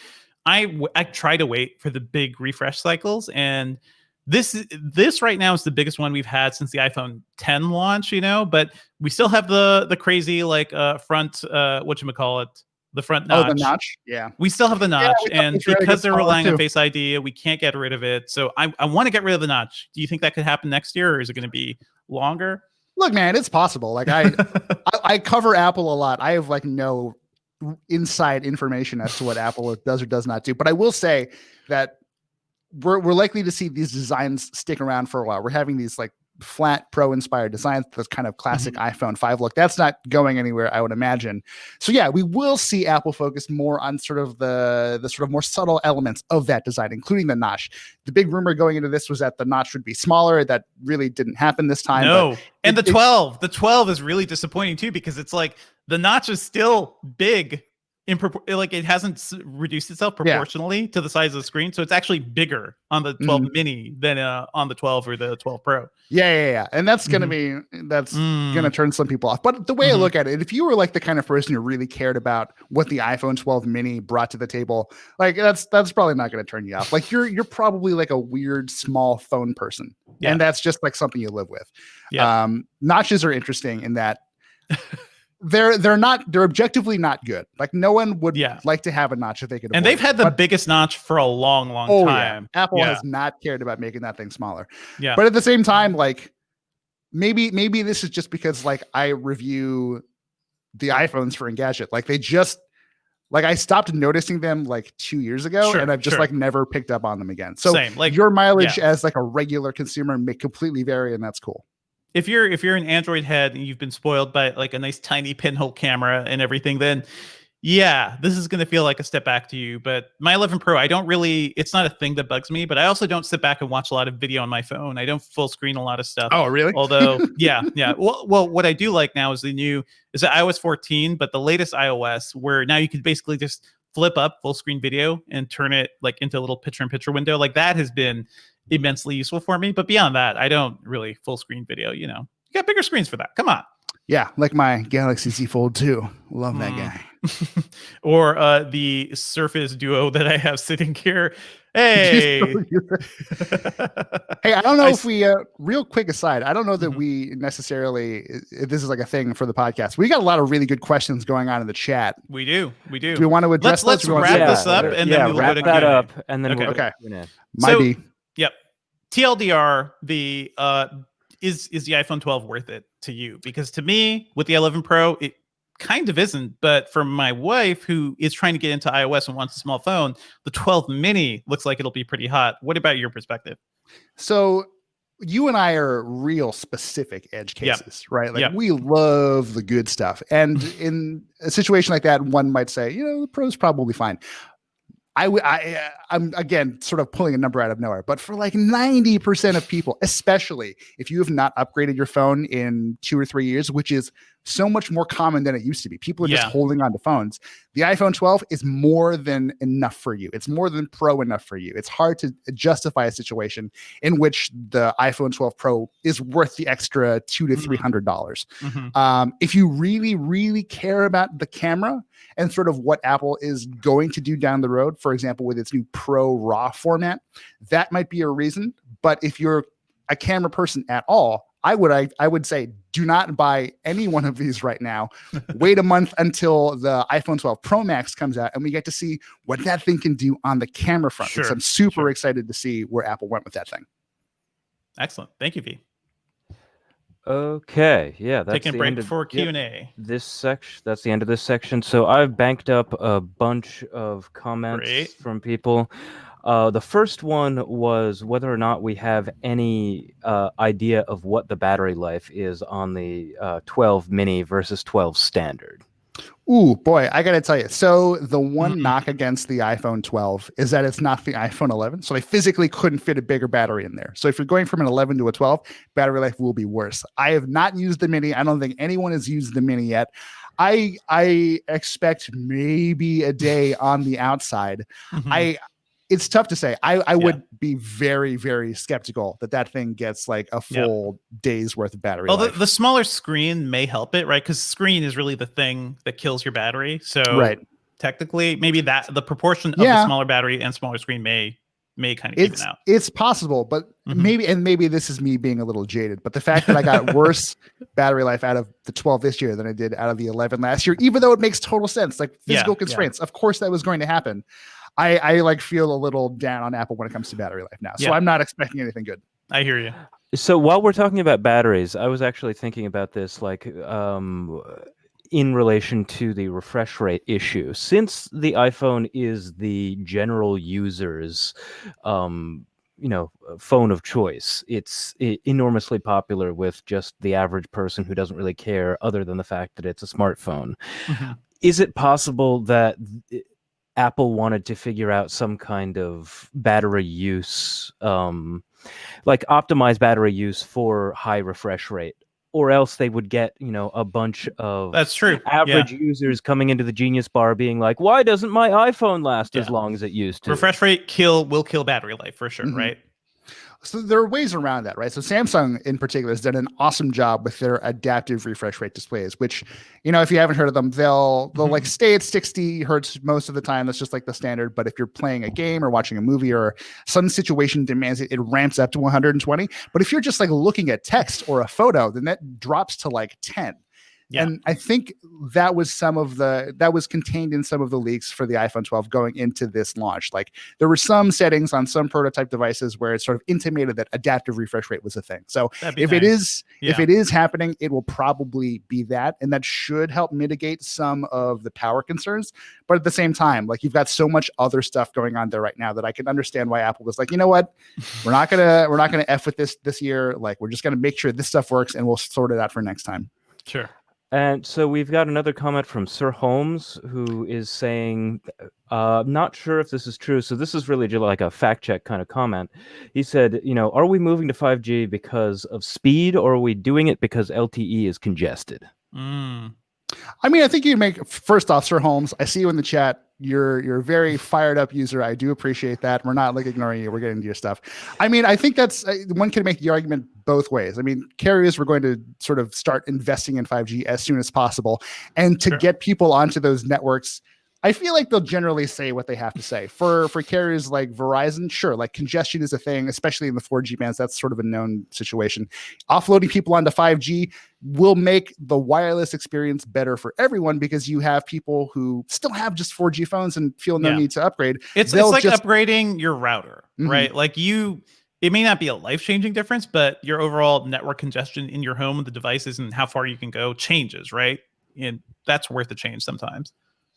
I try to wait for the big refresh cycles, and this right now is the biggest one we've had since the iPhone 10 launch, but we still have the crazy front whatchamacallit, the front notch. Oh, the notch. Yeah. We still have the notch, and because they're relying on Face ID, we can't get rid of it. So I want to get rid of the notch. Do you think that could happen next year, or is it going to be longer? Look, man, it's possible. Like I cover Apple a lot. I have no inside information as to what Apple does or does not do. But I will say that we're likely to see these designs stick around for a while. We're having these flat Pro inspired designs, those kind of classic iPhone 5 look. That's not going anywhere, I would imagine. So yeah, we will see Apple focus more on sort of the sort of more subtle elements of that design, including the notch. The big rumor going into this was that the notch would be smaller. That really didn't happen this time. No. And the 12 is really disappointing too, because it's like the notch is still big. It hasn't reduced itself proportionally to the size of the screen, so it's actually bigger on the 12 mini than on the 12 or the 12 Pro. Yeah, and that's gonna gonna turn some people off. But the way I look at it, if you were the kind of person who really cared about what the iPhone 12 mini brought to the table, that's probably not gonna turn you off. You're probably a weird small phone person, and that's just something you live with. Notches are interesting in that. they're objectively not good. Like no one would like to have a notch if they could. And they've had the biggest notch for a long time. Yeah. Apple has not cared about making that thing smaller. Yeah. But at the same time, like maybe this is just because like I review the iPhones for Engadget. Like they just like I stopped noticing them like 2 years ago, and I've just like never picked up on them again. So same. Like your mileage as like a regular consumer may completely vary, and that's cool. If you're an Android head and you've been spoiled by like a nice tiny pinhole camera and everything, then yeah, this is going to feel like a step back to you. But my 11 Pro, it's not a thing that bugs me, but I also don't sit back and watch a lot of video on my phone. I don't full screen a lot of stuff. Oh, really? Although, yeah. Well, what I do like now is iOS 14, but the latest iOS where now you can basically just flip up full screen video and turn it like into a little picture-in-picture window. Like that has been immensely useful for me. But beyond that, I don't really full screen video. You got bigger screens for that. Come on. Yeah, like my Galaxy Z Fold 2. Love that guy. Or the Surface Duo that I have sitting here. Hey. Hey, I don't know if we, real quick aside, I don't know that we necessarily, if this is like a thing for the podcast. We got a lot of really good questions going on in the chat. We do. Do we want to address Let's wrap this up and then we'll wrap go to that Q&A. up and then okay. Might be. Yep. TLDR, is the iPhone 12 worth it to you? Because to me, with the 11 Pro, it kind of isn't. But for my wife, who is trying to get into iOS and wants a small phone, the 12 mini looks like it'll be pretty hot. What about your perspective? So you and I are real specific edge cases, right? Like we love the good stuff. And in a situation like that, one might say, the Pro's probably fine. I'm again sort of pulling a number out of nowhere, but for like 90% of people, especially if you have not upgraded your phone in 2 or 3 years, which is so much more common than it used to be. People are just holding on to phones. The iPhone 12 is more than enough for you. It's more than Pro enough for you. It's hard to justify a situation in which the iPhone 12 Pro is worth the extra $200 to $300. If you really, really care about the camera and sort of what Apple is going to do down the road, for example, with its new Pro RAW format, that might be a reason. But if you're a camera person at all, I would say do not buy any one of these right now. Wait a month until the iPhone 12 Pro Max comes out and we get to see what that thing can do on the camera front. So I'm super excited to see where Apple went with that thing. Excellent. Thank you, V. Okay, that's taking a break before Q&A. This section, that's the end of this section. So I've banked up a bunch of comments from people. The first one was whether or not we have any idea of what the battery life is on the 12 mini versus 12 standard. Ooh, boy, I got to tell you. So the one knock against the iPhone 12 is that it's not the iPhone 11. So they physically couldn't fit a bigger battery in there. So if you're going from an 11 to a 12, battery life will be worse. I have not used the mini. I don't think anyone has used the mini yet. I expect maybe a day on the outside. It's tough to say. I would be very, very skeptical that thing gets like a full day's worth of battery life. The smaller screen may help it, right? Because screen is really the thing that kills your battery. So technically, maybe the proportion of the smaller battery and smaller screen may kind of even out. It's possible, but maybe this is me being a little jaded. But the fact that I got worse battery life out of the 12 this year than I did out of the 11 last year, even though it makes total sense, like physical constraints, of course that was going to happen. I like feel a little down on Apple when it comes to battery life now. So I'm not expecting anything good. I hear you. So while we're talking about batteries, I was actually thinking about this like in relation to the refresh rate issue. Since the iPhone is the general user's phone of choice, it's enormously popular with just the average person who doesn't really care other than the fact that it's a smartphone. Is it possible that Apple wanted to figure out some kind of battery use, like optimized battery use for high refresh rate, or else they would get, a bunch of average users coming into the Genius Bar being like, why doesn't my iPhone last as long as it used to? Refresh rate will kill battery life for sure, right? So there are ways around that, right? So Samsung in particular has done an awesome job with their adaptive refresh rate displays, which, if you haven't heard of them, they'll like stay at 60 hertz most of the time. That's just like the standard. But if you're playing a game or watching a movie or some situation demands it, it ramps up to 120. But if you're just like looking at text or a photo, then that drops to like 10. Yeah. And I think that was contained in some of the leaks for the iPhone 12 going into this launch. Like there were some settings on some prototype devices where it sort of intimated that adaptive refresh rate was a thing. So if it is happening, it will probably be that, and that should help mitigate some of the power concerns. But at the same time, like you've got so much other stuff going on there right now that I can understand why Apple was like, you know what, we're not gonna F with this year. Like we're just gonna make sure this stuff works, and we'll sort it out for next time. Sure. And so we've got another comment from Sir Holmes, who is saying, not sure if this is true. So this is really just like a fact check kind of comment. He said, are we moving to 5G because of speed, or are we doing it because LTE is congested? I mean, I think you make, first off, Sir Holmes, I see you in the chat. You're a very fired up user. I do appreciate that. We're not like ignoring you. We're getting into your stuff. I mean, I think that's one can make the argument both ways. I mean, carriers were going to sort of start investing in 5G as soon as possible, and to get people onto those networks, I feel like they'll generally say what they have to say. For carriers like Verizon, sure, like congestion is a thing, especially in the 4G bands. That's sort of a known situation. Offloading people onto 5G will make the wireless experience better for everyone, because you have people who still have just 4G phones and feel no need to upgrade. It's like upgrading your router, right? Like it may not be a life-changing difference, but your overall network congestion in your home with the devices and how far you can go changes, right? And that's worth the change sometimes.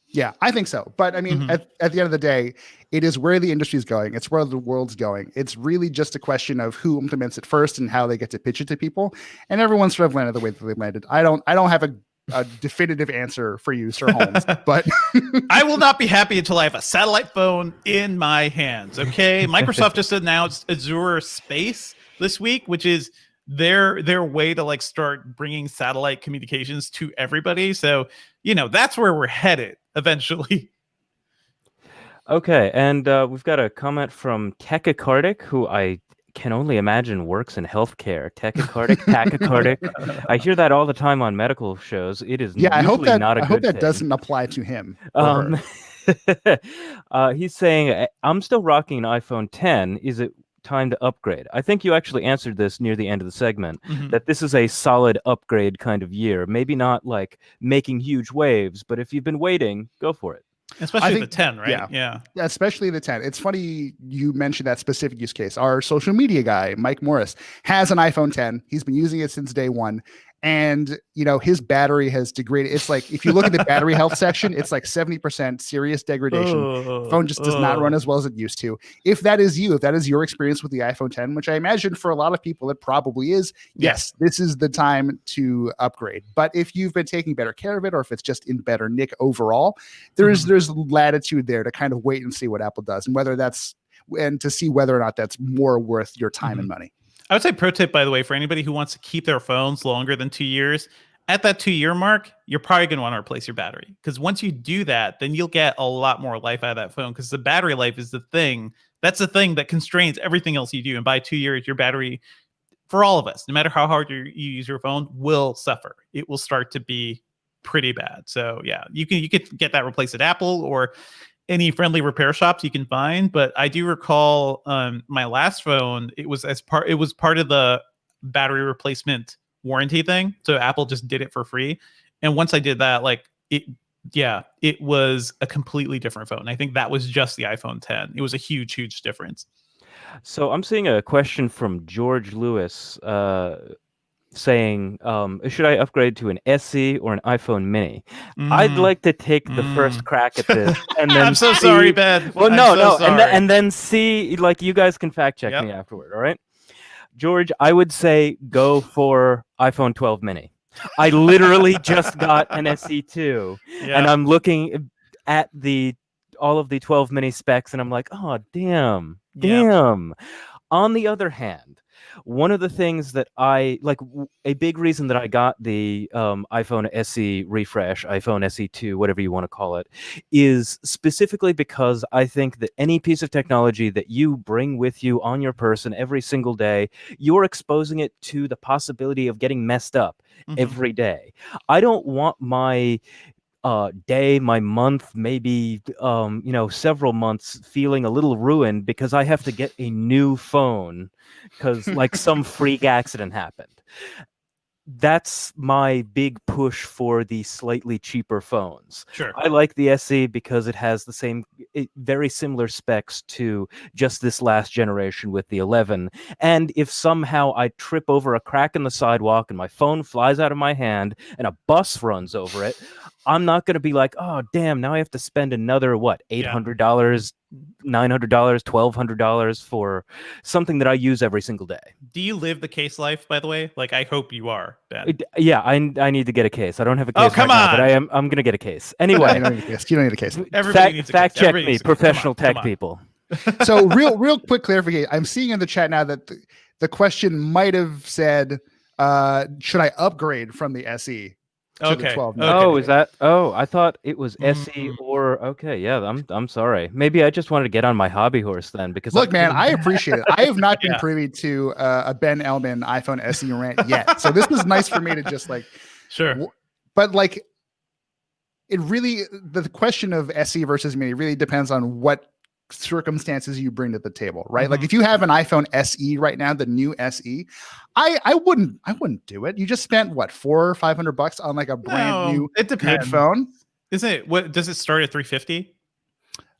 Yeah, I think so. But I mean, at the end of the day, it is where the industry is going. It's where the world's going. It's really just a question of who implements it first and how they get to pitch it to people. And everyone's sort of landed the way that they landed. I don't have a definitive answer for you, Sir Holmes, but I will not be happy until I have a satellite phone in my hands. Okay. Microsoft just announced Azure Space this week, which is their way to like start bringing satellite communications to everybody. So, that's where we're headed eventually. Okay, and we've got a comment from Tachycardic, who I can only imagine works in healthcare. Tachycardic, tachycardic. I hear that all the time on medical shows. It is I hope that not a good thing. Doesn't apply to him. He's saying, I'm still rocking an iPhone 10. Is it time to upgrade? I think you actually answered this near the end of the segment, that this is a solid upgrade kind of year. Maybe not like making huge waves, but if you've been waiting, go for it. Especially the 10, right? Yeah, especially the 10. It's funny you mentioned that specific use case. Our social media guy, Mike Morris, has an iPhone 10. He's been using it since day one. And, his battery has degraded. It's like, if you look at the battery health section, it's like 70% serious degradation. Phone just does not run as well as it used to. If that is your experience with the iPhone 10, which I imagine for a lot of people it probably is, yes, this is the time to upgrade. But if you've been taking better care of it, or if it's just in better nick overall, there's latitude there to kind of wait and see what Apple does, and to see whether or not that's more worth your time and money. I would say pro tip, by the way, for anybody who wants to keep their phones longer than 2 years, at that 2-year mark, you're probably going to want to replace your battery. Because once you do that, then you'll get a lot more life out of that phone, because the battery life is the thing. That's the thing that constrains everything else you do. And by 2 years, your battery, for all of us, no matter how hard you use your phone, will suffer. It will start to be pretty bad. So yeah, you can get that replaced at Apple or any friendly repair shops you can find. But I do recall my last phone, it was part of the battery replacement warranty thing. So Apple just did it for free. And once I did that, it was a completely different phone. I think that was just the iPhone 10. It was a huge, huge difference. So I'm seeing a question from George Lewis saying, should I upgrade to an SE or an iPhone Mini? I'd like to take the first crack at this, and then I'm so sorry, Ben. Well, no, and then see, like, you guys can fact check me afterward. All right, George, I would say go for iPhone 12 Mini. I literally just got an SE2, and I'm looking at all of the 12 Mini specs, and I'm like, oh, damn. On the other hand, one of the things that I like, a big reason that I got the iPhone SE refresh, iPhone SE2, whatever you want to call it, is specifically because I think that any piece of technology that you bring with you on your person every single day, you're exposing it to the possibility of getting messed up every day. I don't want my day, my month, maybe several months feeling a little ruined because I have to get a new phone because like some freak accident happened. that's my big push for the slightly cheaper phones. Sure. I like the SE because it has the same, very similar specs to just this last generation with the 11. And if somehow I trip over a crack in the sidewalk and my phone flies out of my hand and a bus runs over it, I'm not going to be like, oh, damn, now I have to spend another, $800, $900, $1,200 for something that I use every single day. Do you live the case life, by the way? Like, I hope you are, Ben. Yeah, I need to get a case. I don't have a case Oh, come right now, on! but I'm going to get a case. Anyway. You don't need a case. You don't need a case. Everybody needs a fact case. check Everybody me, needs a case. professional Come tech on. people. So real quick clarification. I'm seeing in the chat now that the question might have said, should I upgrade from the SE to the 12? Okay. Oh, is that? Oh, I thought it was SE Mm. or okay. Yeah, I'm sorry. Maybe I just wanted to get on my hobby horse then. Because Look, man, I appreciate it. I have not been Yeah. privy to a Ben Elman iPhone SE rant yet, so this was nice for me to just like. Sure. But like, it really, the question of SE versus Mini really depends on what circumstances you bring to the table, right? Like if you have an iPhone SE right now, the new SE, I wouldn't do it. You just spent what, $400 or $500 on like a brand new It good depends. phone. Isn't it? What does it start at $350?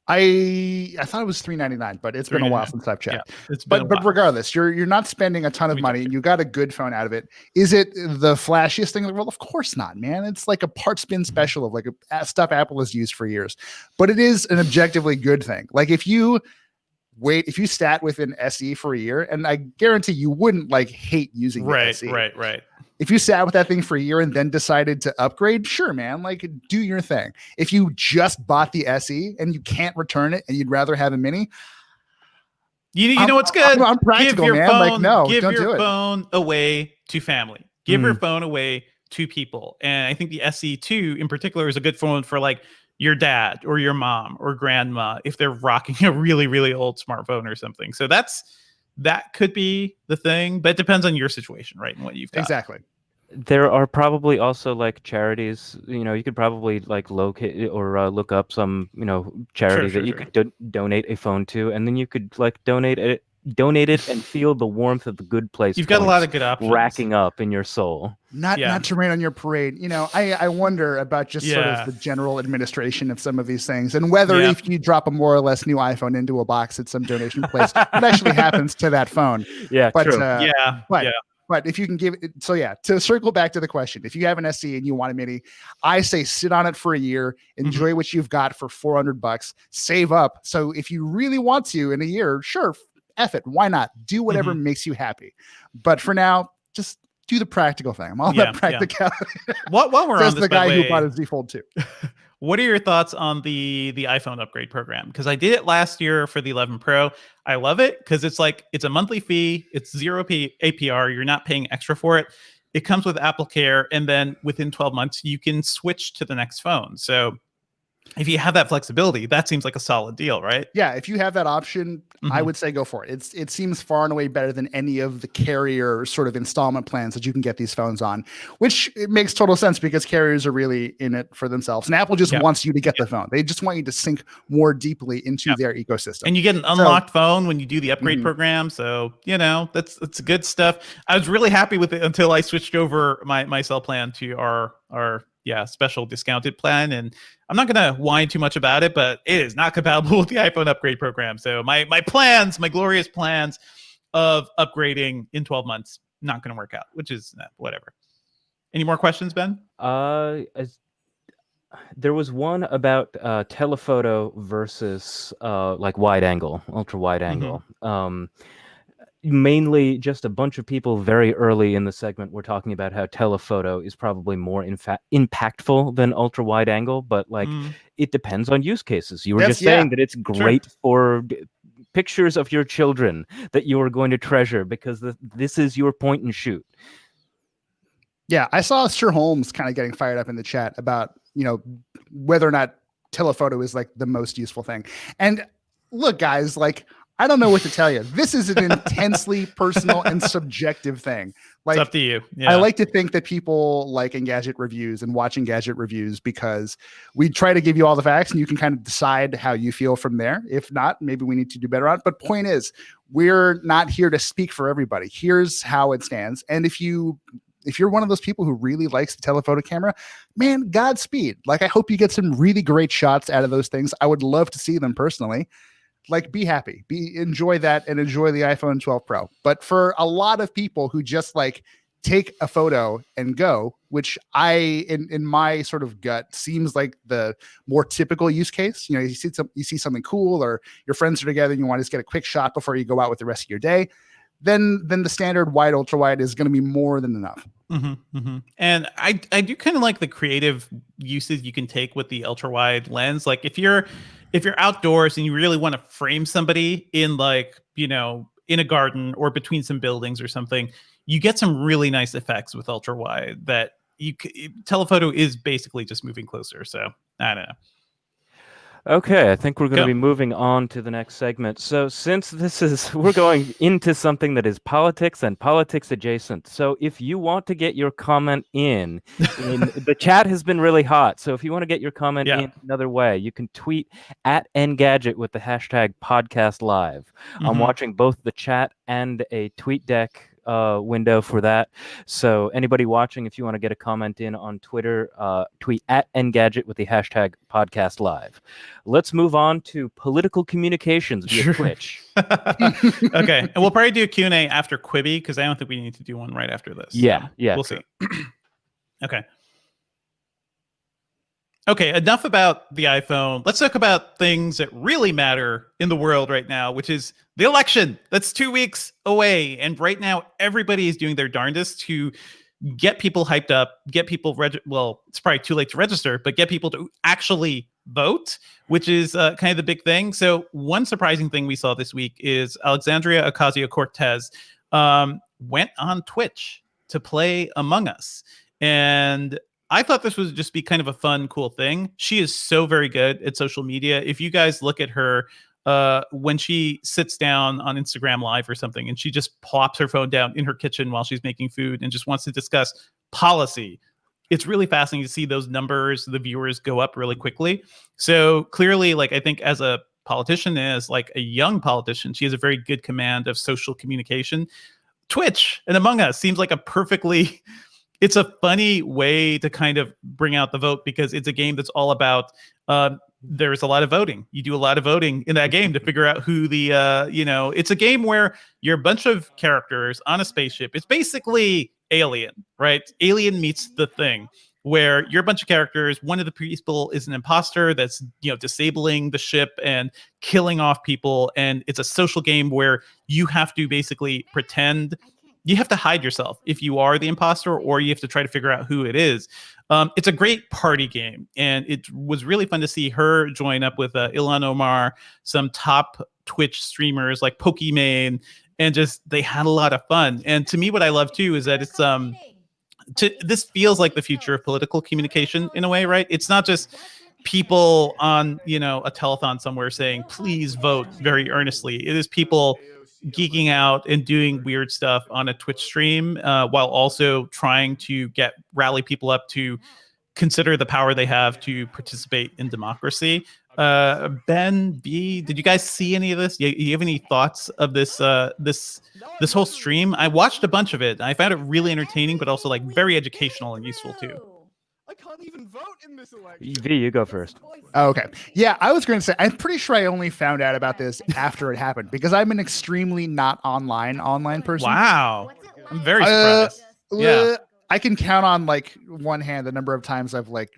I thought it was $399, but it's been a while since I've checked. Yeah, it's been a But while. regardless, you're not spending a ton of money and you got a good phone out of it. Is it the flashiest thing in the world? Of course not, man. It's like a parts bin special of like stuff Apple has used for years. But it is an objectively good thing. Like if you sat with an SE for a year, and I guarantee you wouldn't like hate using the SE. Right. If you sat with that thing for a year and then decided to upgrade, sure, man, like do your thing. If you just bought the SE and you can't return it and you'd rather have a Mini, you know what's good? I'm practical, give your man. Phone, Like, no, give don't your do it. phone away to family. Give your phone away to people. And I think the SE2 in particular is a good phone for like your dad or your mom or grandma if they're rocking a really, really old smartphone or something. So that could be the thing, but it depends on your situation, right? And what you've got. Exactly. There are probably also like charities, you could probably like locate or look up some, charity that you could donate a phone to, and then you could like donate it and feel the warmth of the good place. You've got a lot of good options racking up in your soul. Not to rain on your parade. I wonder about just sort of the general administration of some of these things and whether if you drop a more or less new iPhone into a box at some donation place, what actually happens to that phone. Yeah, but, true. But if you can give it, to circle back to the question, if you have an SE and you want a Mini, I say sit on it for a year, enjoy what you've got for $400, save up. So if you really want to in a year, sure, F it, why not? Do whatever makes you happy. But for now, just do the practical thing. I'm all about practicality. While we're on this, the guy who bought his Z Fold 2. What are your thoughts on the iPhone upgrade program? Because I did it last year for the 11 Pro. I love it because it's a monthly fee. It's zero APR. You're not paying extra for it. It comes with Apple Care, and then within 12 months, you can switch to the next phone. So if you have that flexibility, that seems like a solid deal, right? Yeah, if you have that option, I would say go for it. It seems far and away better than any of the carrier sort of installment plans that you can get these phones on, which it makes total sense because carriers are really in it for themselves. And Apple just wants you to get the phone. They just want you to sink more deeply into their ecosystem. And you get an unlocked phone when you do the upgrade program. So, that's good stuff. I was really happy with it until I switched over my cell plan to our special discounted plan. And I'm not going to whine too much about it, but it is not compatible with the iPhone upgrade program. So my glorious plans of upgrading in 12 months, not going to work out, which is whatever. Any more questions, Ben? There was one about telephoto versus like wide angle, ultra wide angle. Mainly just a bunch of people very early in the segment were talking about how telephoto is probably more impactful than ultra wide angle, but like it depends on use cases. You were just saying that it's great for pictures of your children that you are going to treasure because this is your point and shoot. Yeah, I saw Sir Holmes kind of getting fired up in the chat about, whether or not telephoto is like the most useful thing. And look, guys, like, I don't know what to tell you. This is an intensely personal and subjective thing. Like, it's up to you. Yeah. I like to think that people like Engadget reviews and watch Engadget reviews because we try to give you all the facts and you can kind of decide how you feel from there. If not, maybe we need to do better on it. But point is, we're not here to speak for everybody. Here's how it stands. And if you if you're one of those people who really likes the telephoto camera, man, Godspeed. Like, I hope you get some really great shots out of those things. I would love to see them personally. Like, be happy, enjoy that, and enjoy the iPhone 12 Pro. But for a lot of people who just like take a photo and go, which in my sort of gut seems like the more typical use case. You know, you see something cool, or your friends are together and you want to just get a quick shot before you go out with the rest of your day. Then the standard wide, ultra wide is going to be more than enough. And I do kind of like the creative uses you can take with the ultra wide lens. Like if you're outdoors and you really want to frame somebody in, like, you know, in a garden or between some buildings or something, you get some really nice effects with ultra wide that telephoto is basically just moving closer. So I don't know. Okay, I think we're going to be moving on to the next segment. So since we're going into something that is politics and politics adjacent. So if you want to get your comment in the chat has been really hot. So if you want to get your comment in another way, you can tweet at Engadget with the hashtag podcast live. I'm watching both the chat and a tweet deck window for that. So anybody watching, if you want to get a comment in on Twitter, tweet at Engadget with the hashtag podcast live. Let's move on to political communications via Twitch. Okay. And we'll probably do a Q&A after Quibi, because I don't think we need to do one right after this. Yeah. We'll see. Okay. Okay, enough about the iPhone. Let's talk about things that really matter in the world right now, which is the election. That's 2 weeks away. And right now, everybody is doing their darndest to get people hyped up, get people, well, it's probably too late to register, but get people to actually vote, which is kind of the big thing. So one surprising thing we saw this week is Alexandria Ocasio-Cortez went on Twitch to play Among Us. And I thought this would just be kind of a fun, cool thing. She is so very good at social media. If you guys look at her when she sits down on Instagram Live or something, and she just plops her phone down in her kitchen while she's making food and just wants to discuss policy, it's really fascinating to see those numbers, the viewers go up really quickly. So clearly, like, I think as a politician, as like a young politician, she has a very good command of social communication. Twitch and Among Us seems like it's a funny way to kind of bring out the vote, because it's a game that's all about there's a lot of voting. You do a lot of voting in that game to figure out who the it's a game where you're a bunch of characters on a spaceship. It's basically Alien, right? Alien meets The Thing, where you're a bunch of characters. One of the people is an imposter that's, disabling the ship and killing off people, and it's a social game where you have to basically pretend. You have to hide yourself if you are the imposter, or you have to try to figure out who it is. It's a great party game, and it was really fun to see her join up with Ilhan Omar, some top Twitch streamers like Pokimane, and just they had a lot of fun. And to me, what I love too is that it's this feels like the future of political communication in a way, right? It's not just people on a telethon somewhere saying please vote very earnestly. It is people geeking out and doing weird stuff on a Twitch stream while also trying to rally people up to consider the power they have to participate in democracy. Ben, B, did you guys see any of this? You have any thoughts of this this whole stream? I watched a bunch of it. I found it really entertaining, but also like very educational and useful too. I can't even vote in this election. V, you go first. Oh, okay. Yeah, I was going to say, I'm pretty sure I only found out about this after it happened, because I'm an extremely not online person. Wow. I'm very surprised. Yeah. I can count on like one hand the number of times I've like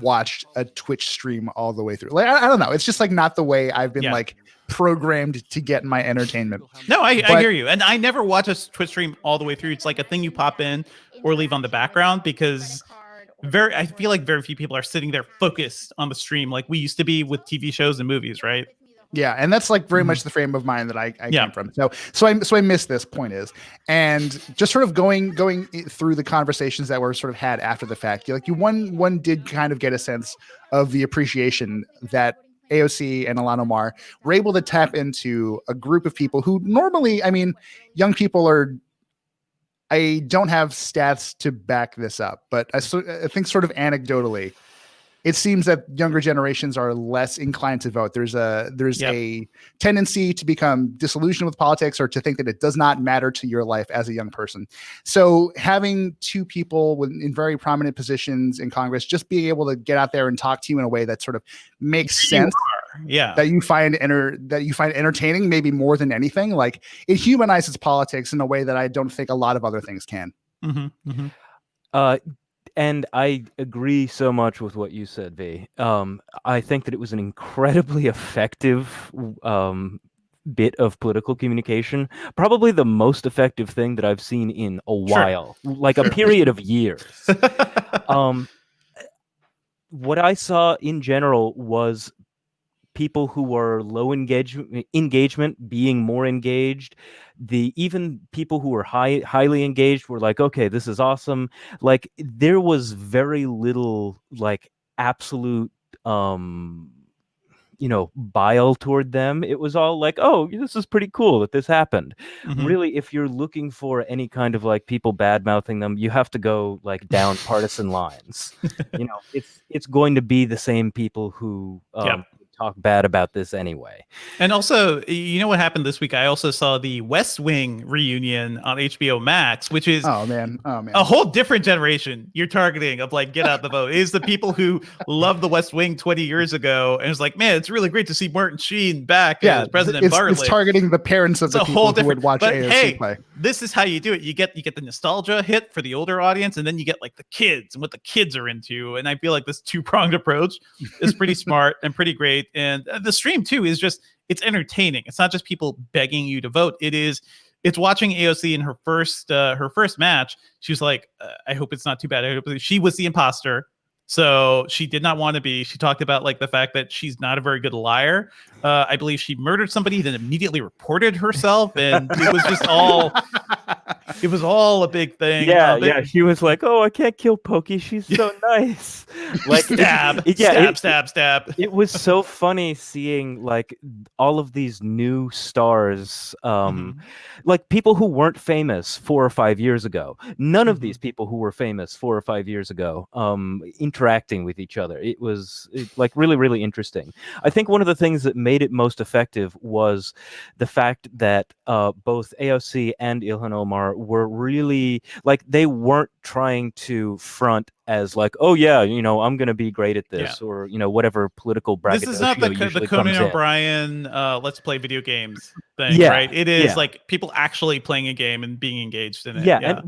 watched a Twitch stream all the way through. Like, I don't know. It's just like not the way I've been like programmed to get my entertainment. No, I hear you. And I never watch a Twitch stream all the way through. It's like a thing you pop in or leave on the background, because I feel like very few people are sitting there focused on the stream like we used to be with TV shows and movies, right? Yeah, and that's like very much the frame of mind that I came from. So I missed this point is, and just sort of going through the conversations that were sort of had after the fact. One did kind of get a sense of the appreciation that AOC and Ilhan Omar were able to tap into a group of people who normally, I mean, young people are. I don't have stats to back this up, but I think sort of anecdotally, it seems that younger generations are less inclined to vote. There's a tendency to become disillusioned with politics or to think that it does not matter to your life as a young person. So having two people in very prominent positions in Congress just being able to get out there and talk to you in a way that sort of makes sense, that you find entertaining, maybe more than anything, like it humanizes politics in a way that I don't think a lot of other things can. And I agree so much with what you said, V. I think that it was an incredibly effective bit of political communication, probably the most effective thing that I've seen in a while, like a period of years. What I saw in general was people who were low engagement being more engaged. Even people who were highly engaged were like, okay, this is awesome. Like there was very little like absolute bile toward them. It was all like, oh, this is pretty cool that this happened. Really, if you're looking for any kind of like people bad mouthing them, you have to go like down partisan lines. It's going to be the same people who talk bad about this anyway. And also, you know what happened this week? I also saw the West Wing reunion on HBO Max, which is a whole different generation you're targeting of like get out the vote. It is the people who loved the West Wing 20 years ago and it's like, man, it's really great to see Martin Sheen back as President Bartlett. It's targeting the parents of the people who would watch AOC play. This is how you do it. You get the nostalgia hit for the older audience, and then you get like the kids and what the kids are into. And I feel like this two-pronged approach is pretty smart and pretty great. And the stream too is just, it's entertaining. It's not just people begging you to vote. It's watching AOC in her first match. She was like, I hope it's not too bad. I hope she was the imposter. So she did not want to be. She talked about like the fact that she's not a very good liar. I believe she murdered somebody, then immediately reported herself, and it was just all. It was all a big thing. Yeah. She was like, "Oh, I can't kill Pokey. She's so nice." Like stab. It was so funny seeing like all of these new stars, like people who weren't famous 4 or 5 years ago. None of these people who were famous 4 or 5 years ago, interacting with each other. It was like really, really interesting. I think one of the things that made it most effective was the fact that both AOC and Ilhan Omar were really like, they weren't trying to front as like, oh yeah, I'm going to be great at this, or whatever political braggadocio. This is not the Conan O'Brien let's play video games thing, right? It is like people actually playing a game and being engaged in it.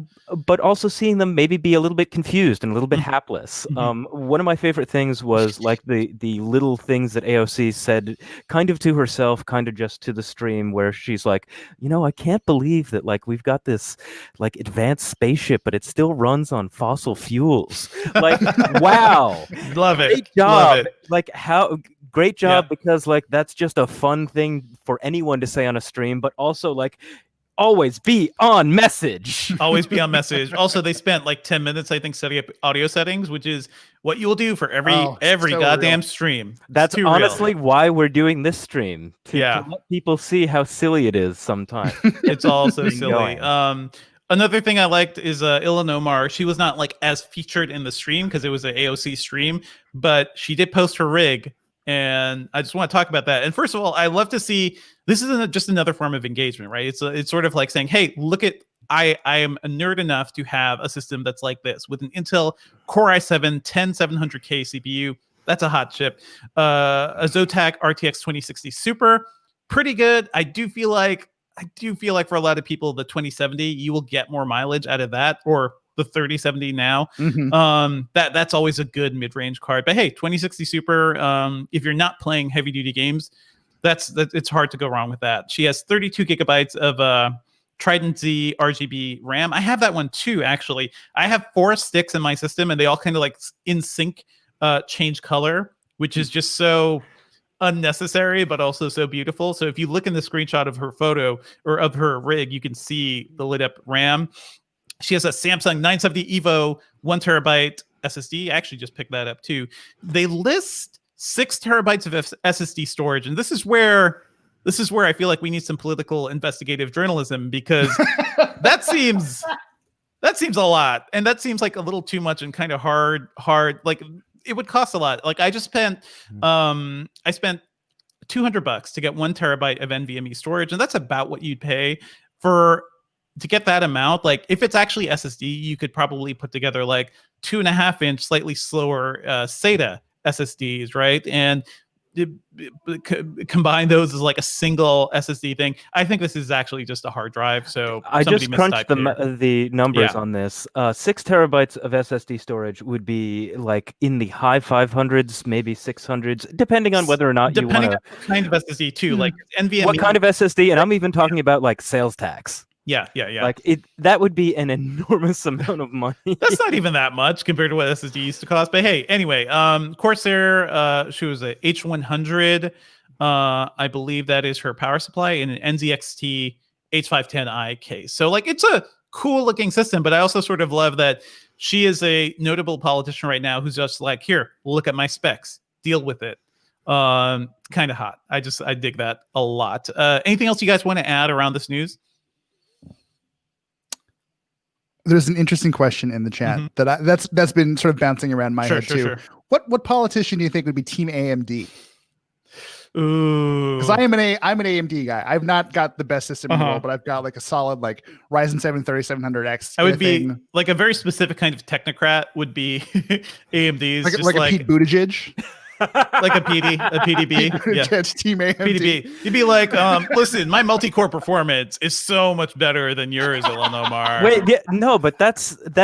But also seeing them maybe be a little bit confused and a little bit hapless. One of my favorite things was like the little things that AOC said kind of to herself, kind of just to the stream, where she's like, I can't believe that like we've got this like advanced spaceship, but it still runs on fossil fuels. Like, wow. Love it. Great job. Love it. Like great job, because like that's just a fun thing for anyone to say on a stream, but also like always be on message. Always be on message. Also, they spent like 10 minutes, I think, setting up audio settings, which is what you will do for every so goddamn real stream. That's honestly why we're doing this stream. To let people see how silly it is sometimes. It's all so silly. Another thing I liked is Ilhan Omar. She was not like as featured in the stream because it was an AOC stream, but she did post her rig, and I just want to talk about that. And first of all, I love to see, this is just another form of engagement, right? It's sort of like saying, hey, look at, I am a nerd enough to have a system that's like this with an Intel Core i7 10700K CPU. That's a hot chip. A Zotac RTX 2060 Super, pretty good. I do feel like for a lot of people, the 2070, you will get more mileage out of that, or the 3070 now. That's always a good mid-range card. But hey, 2060 Super, if you're not playing heavy duty games, it's hard to go wrong with that. She has 32 gigabytes of Trident Z RGB RAM. I have that one too, actually. I have 4 sticks in my system, and they all kind of like in sync change color, which is just so unnecessary, but also so beautiful. So if you look in the screenshot of her photo or of her rig, you can see the lit up RAM. She has a Samsung 970 EVO 1 terabyte SSD. I actually just picked that up too. They list 6 terabytes of SSD storage, and this is where I feel like we need some political investigative journalism, because that seems a lot, and that seems like a little too much and kind of hard. Like, it would cost a lot. Like I spent $200 to get 1 terabyte of NVMe storage, and that's about what you'd pay to get that amount. Like if it's actually SSD, you could probably put together like 2.5-inch, slightly slower SATA SSDs, right? And combine those as like a single SSD thing. I think this is actually just a hard drive. So I just crunched the numbers on this. 6 terabytes of SSD storage would be like in the high 500s, maybe 600s, depending on whether or not you want to. Depending on what kind of SSD too, like NVMe. What kind of SSD? And I'm even talking about like sales tax. Yeah. Like that would be an enormous amount of money. That's not even that much compared to what SSD used to cost. But hey, anyway, Corsair, she was a H100. I believe that is her power supply, in an NZXT H510i case. So like it's a cool looking system, but I also sort of love that she is a notable politician right now who's just like, here, look at my specs, deal with it. Kind of hot. I dig that a lot. Anything else you guys want to add around this news? There's an interesting question in the chat that's been sort of bouncing around my head too. Sure. What politician do you think would be Team AMD? Ooh, because I'm an AMD guy. I've not got the best system in the world, but I've got like a solid like Ryzen 7 3700X. I would be like a very specific kind of technocrat. Would be AMD's, like a Pete Buttigieg. Like a PDB, yeah. Team AMD. PDB. You'd be like, listen, my multi-core performance is so much better than yours, Ilhan Omar. Wait, no, but that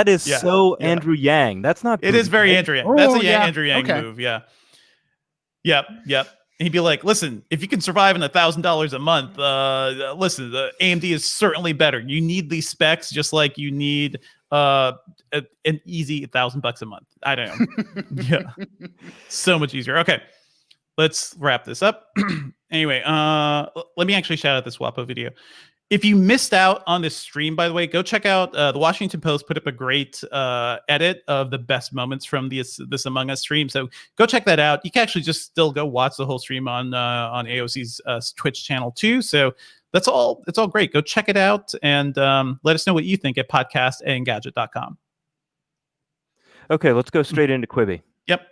is Andrew Yang. That's not. It is very Andrew Yang. That's Andrew Yang move. Yeah. Yep. And he'd be like, listen, if you can survive on $1,000 a month, listen, the AMD is certainly better. You need these specs just like you need an easy $1,000 a month. I don't know. Yeah. So much easier. Okay. Let's wrap this up. Anyway, let me actually shout out this WAPO video. If you missed out on this stream, by the way, go check out the Washington Post put up a great edit of the best moments from this Among Us stream. So go check that out. You can actually just still go watch the whole stream on AOC's Twitch channel too. So it's all great. Go check it out and let us know what you think at podcast@engadget.com. Okay, let's go straight into Quibi. Yep.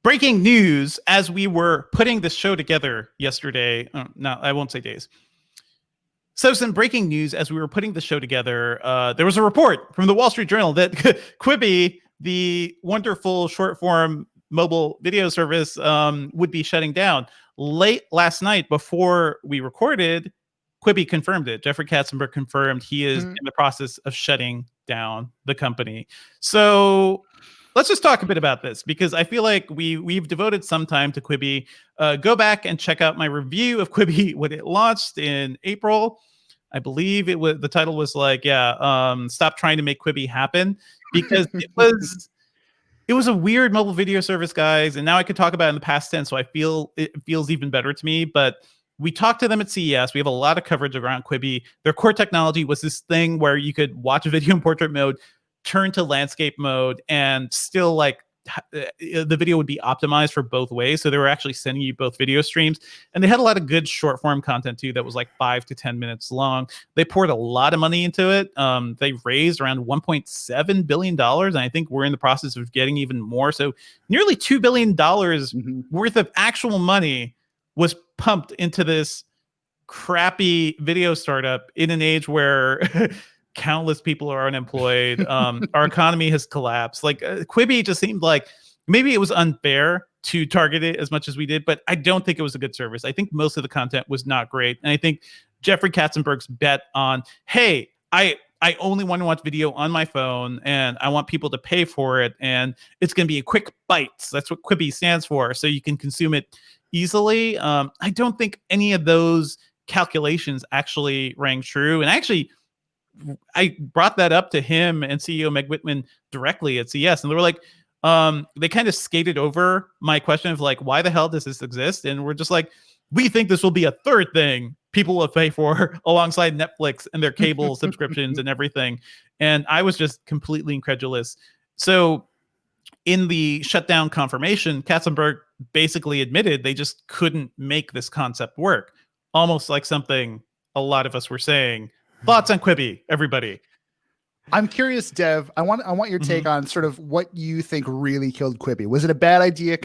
Breaking news as we were putting this show together yesterday. No, I won't say days. So some breaking news as we were putting the show together. There was a report from the Wall Street Journal that Quibi, the wonderful short form mobile video service, would be shutting down. Late last night before we recorded, Quibi confirmed it. Jeffrey Katzenberg confirmed he is in the process of shutting down the company. So let's just talk a bit about this, because I feel like we've devoted some time to Quibi. Go back and check out my review of Quibi when it launched in April. I believe the title was like, stop trying to make Quibi happen, because it was a weird mobile video service, guys. And now I could talk about it in the past tense, so I feel it feels even better to me. But we talked to them at CES. We have a lot of coverage around Quibi. Their core technology was this thing where you could watch a video in portrait mode, turn to landscape mode, and still like the video would be optimized for both ways. So they were actually sending you both video streams, and they had a lot of good short form content too that was like 5 to 10 minutes long. They poured a lot of money into it. They raised around $1.7 billion, and I think we're in the process of getting even more. So nearly $2 billion worth of actual money was pumped into this crappy video startup in an age where countless people are unemployed. Our economy has collapsed. Like Quibi just seemed like maybe it was unfair to target it as much as we did, but I don't think it was a good service. I think most of the content was not great. And I think Jeffrey Katzenberg's bet on, hey, I only want to watch video on my phone and I want people to pay for it, and it's going to be a quick bites. That's what Quibi stands for. So you can consume it easily. I don't think any of those calculations actually rang true. And I brought that up to him and CEO Meg Whitman directly at CES, and they were like, they kind of skated over my question of like, why the hell does this exist? And we're just like, we think this will be a third thing people will pay for alongside Netflix and their cable subscriptions and everything. And I was just completely incredulous. So in the shutdown confirmation, Katzenberg basically admitted they just couldn't make this concept work. Almost like something a lot of us were saying. Thoughts on Quibi, everybody? I'm curious, Dev. I want your take on sort of what you think really killed Quibi. Was it a bad idea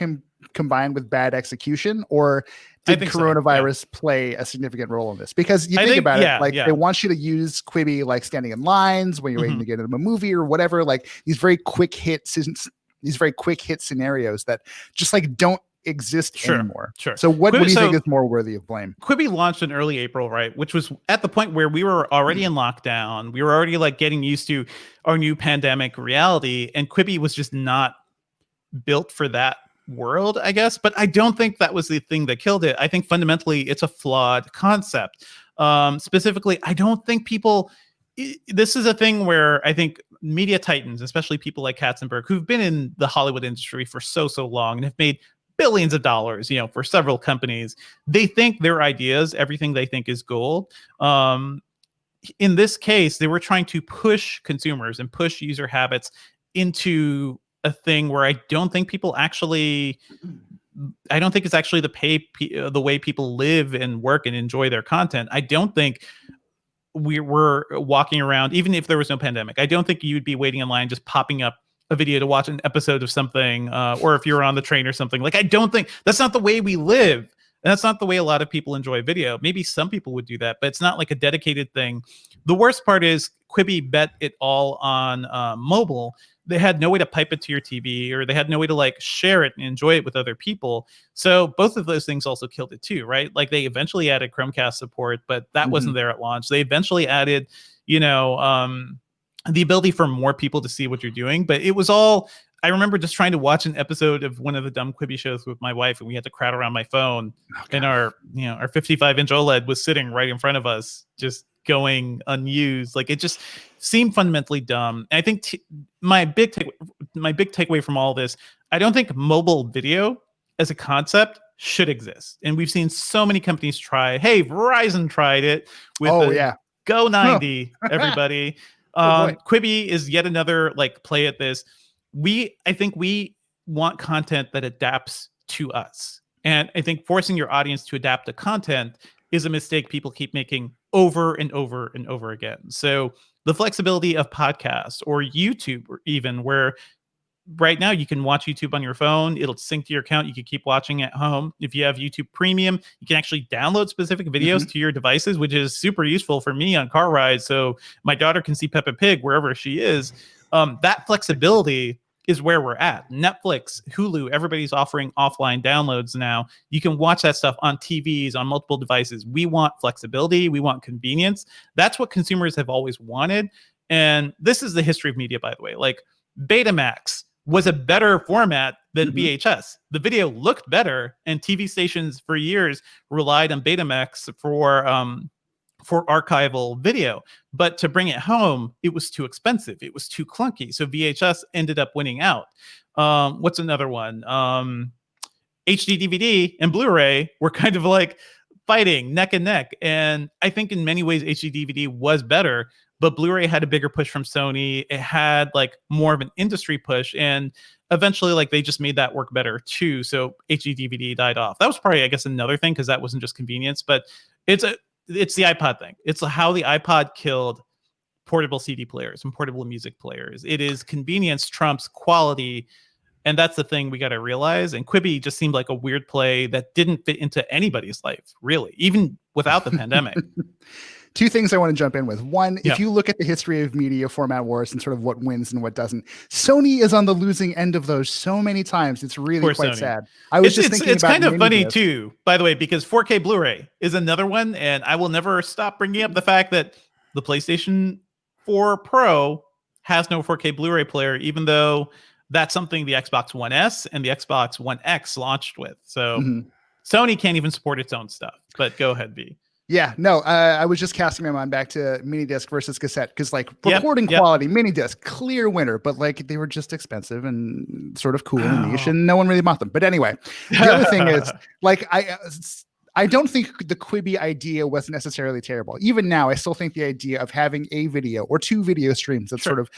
combined with bad execution, or did coronavirus play a significant role in this? Because you think about it, like they want you to use Quibi like standing in lines when you're waiting to get into a movie or whatever, like these very quick hit scenarios that just like don't exist anymore. Sure. So what do you think is more worthy of blame? Quibi launched in early April, right? Which was at the point where we were already in lockdown. We were already like getting used to our new pandemic reality, and Quibi was just not built for that world, I guess. But I don't think that was the thing that killed it. I think fundamentally it's a flawed concept. Specifically, I don't think people. This is a thing where I think media titans, especially people like Katzenberg, who've been in the Hollywood industry for so long and have made billions of dollars, for several companies, they think their ideas, everything they think is gold. In this case, they were trying to push consumers and push user habits into a thing where I don't think it's actually the way people live and work and enjoy their content. I don't think we were walking around, even if there was no pandemic, I don't think you'd be waiting in line just popping up a video to watch an episode of something, or if you're on the train or something. Like, I don't think that's not the way we live. And that's not the way a lot of people enjoy video. Maybe some people would do that, but it's not like a dedicated thing. The worst part is Quibi bet it all on mobile. They had no way to pipe it to your TV, or they had no way to like share it and enjoy it with other people. So both of those things also killed it too, right? Like they eventually added Chromecast support, but that wasn't there at launch. They eventually added, the ability for more people to see what you're doing. But it was all, I remember just trying to watch an episode of one of the dumb Quibi shows with my wife, and we had to crowd around my phone, and our 55-inch OLED was sitting right in front of us, just going unused. Like, it just seemed fundamentally dumb. And I think my big takeaway from all this, I don't think mobile video as a concept should exist. And we've seen so many companies try. Hey, Verizon tried it with Go 90, everybody. Quibi is yet another like play at this. I think we want content that adapts to us. And I think forcing your audience to adapt to content is a mistake people keep making over and over and over again. So the flexibility of podcasts or YouTube, or even where right now you can watch YouTube on your phone, it'll sync to your account. You can keep watching at home. If you have YouTube Premium, you can actually download specific videos to your devices, which is super useful for me on car rides. So my daughter can see Peppa Pig wherever she is. That flexibility is where we're at. Netflix, Hulu, everybody's offering offline downloads now. You can watch that stuff on TVs, on multiple devices. We want flexibility. We want convenience. That's what consumers have always wanted. And this is the history of media, by the way. Like, Betamax was a better format than VHS. The video looked better, and TV stations for years relied on Betamax for archival video. But to bring it home, it was too expensive. It was too clunky. So VHS ended up winning out. What's another one? HD DVD and Blu-ray were kind of like fighting neck and neck. And I think in many ways, HD DVD was better, but Blu-ray had a bigger push from Sony. It had like more of an industry push, and eventually like they just made that work better too. So HD DVD died off. That was probably, I guess, another thing, because that wasn't just convenience, but it's the iPod thing. It's how the iPod killed portable CD players and portable music players. It is convenience trumps quality. And that's the thing we got to realize. And Quibi just seemed like a weird play that didn't fit into anybody's life, really, even without the pandemic. Two things I want to jump in with. One, if you look at the history of media format wars and sort of what wins and what doesn't, Sony is on the losing end of those so many times. It's really quite sad. I was just thinking it's kind of funny too, by the way, because 4K Blu-ray is another one. And I will never stop bringing up the fact that the PlayStation 4 Pro has no 4K Blu-ray player, even though that's something the Xbox One S and the Xbox One X launched with. So Sony can't even support its own stuff. But go ahead, B. Yeah, no, I was just casting my mind back to mini disc versus cassette, because like recording quality, mini disc, clear winner, but like they were just expensive and sort of cool and niche, and no one really bought them. But anyway, the other thing is, like, I don't think the Quibi idea was necessarily terrible. Even now, I still think the idea of having a video or two video streams that sort of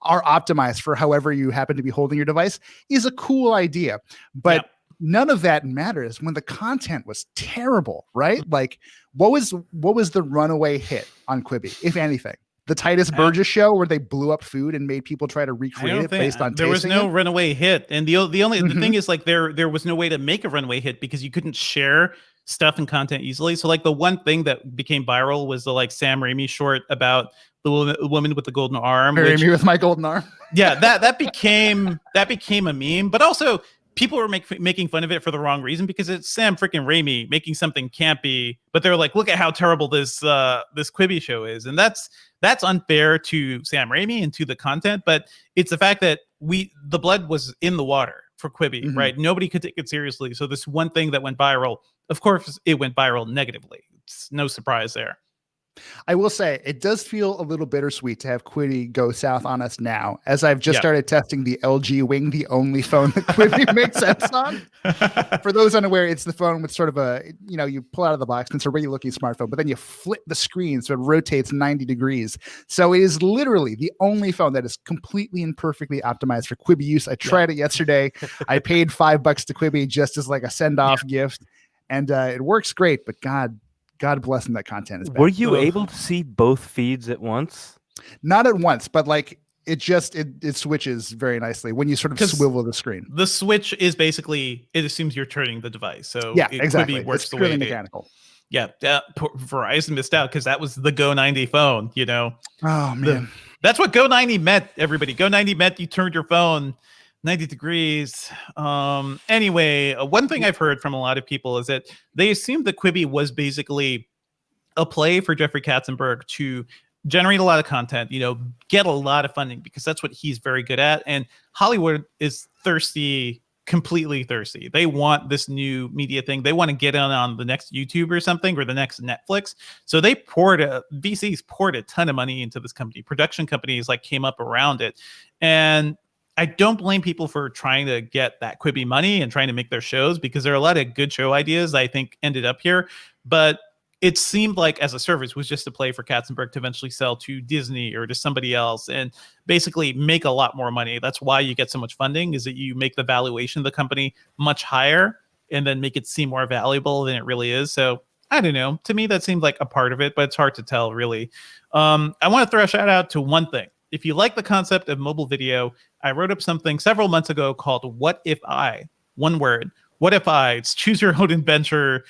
are optimized for however you happen to be holding your device is a cool idea. But none of that matters when the content was terrible, right? Like, what was the runaway hit on Quibi, if anything? the Titus I- Burgess show where they blew up food and made people try to I recreate don't it think based on there was tasting no it? runaway hit, and the only the Mhm. thing is like there was no way to make a runaway hit because you couldn't share stuff and content easily. So like the one thing that became viral was the like Sam Raimi short about the woman with the golden arm, Marry which me with my golden arm. yeah, that became a meme, but also people were making fun of it for the wrong reason because it's Sam freaking Raimi making something campy, but they're like, look at how terrible this Quibi show is, and that's unfair to Sam Raimi and to the content. But it's the fact that the blood was in the water for Quibi, Mhm. right? Nobody could take it seriously. So this one thing that went viral, of course, it went viral negatively. It's no surprise there. I will say it does feel a little bittersweet to have Quibi go south on us now, as I've just Yeah. started testing the LG Wing, the only phone that Quibi makes sense on. For those unaware, it's the phone with sort of a, you pull out of the box and it's a regular looking smartphone, but then you flip the screen so it rotates 90 degrees. So it is literally the only phone that is completely and perfectly optimized for Quibi use. I tried it yesterday. I paid $5 to Quibi just as like a send off gift, and it works great, but God bless them, that content is bad. Were you Ugh. able to see both feeds at once? Not at once, but like it switches very nicely when you sort of 'Cause swivel the screen. The switch is basically, it assumes you're turning the device. So Yeah, it exactly. Quibi works It's the purely way mechanical. Verizon missed out because that was the Go 90 phone, Oh man. That's what Go 90 meant, everybody. Go 90 meant you turned your phone 90 degrees. Anyway, one thing I've heard from a lot of people is that they assumed that Quibi was basically a play for Jeffrey Katzenberg to generate a lot of content, get a lot of funding, because that's what he's very good at. And Hollywood is completely thirsty. They want this new media thing. They want to get on the next YouTube or something, or the next Netflix. So they VCs poured a ton of money into this company. Production companies like came up around it. And I don't blame people for trying to get that Quibi money and trying to make their shows, because there are a lot of good show ideas that I think ended up here. But it seemed like as a service was just a play for Katzenberg to eventually sell to Disney or to somebody else and basically make a lot more money. That's why you get so much funding, is that you make the valuation of the company much higher and then make it seem more valuable than it really is. So I don't know. To me, that seemed like a part of it, but it's hard to tell, really. I want to throw a shout out to one thing. If you like the concept of mobile video, I wrote up something several months ago called What If I? One word. What if I? It's choose your own adventure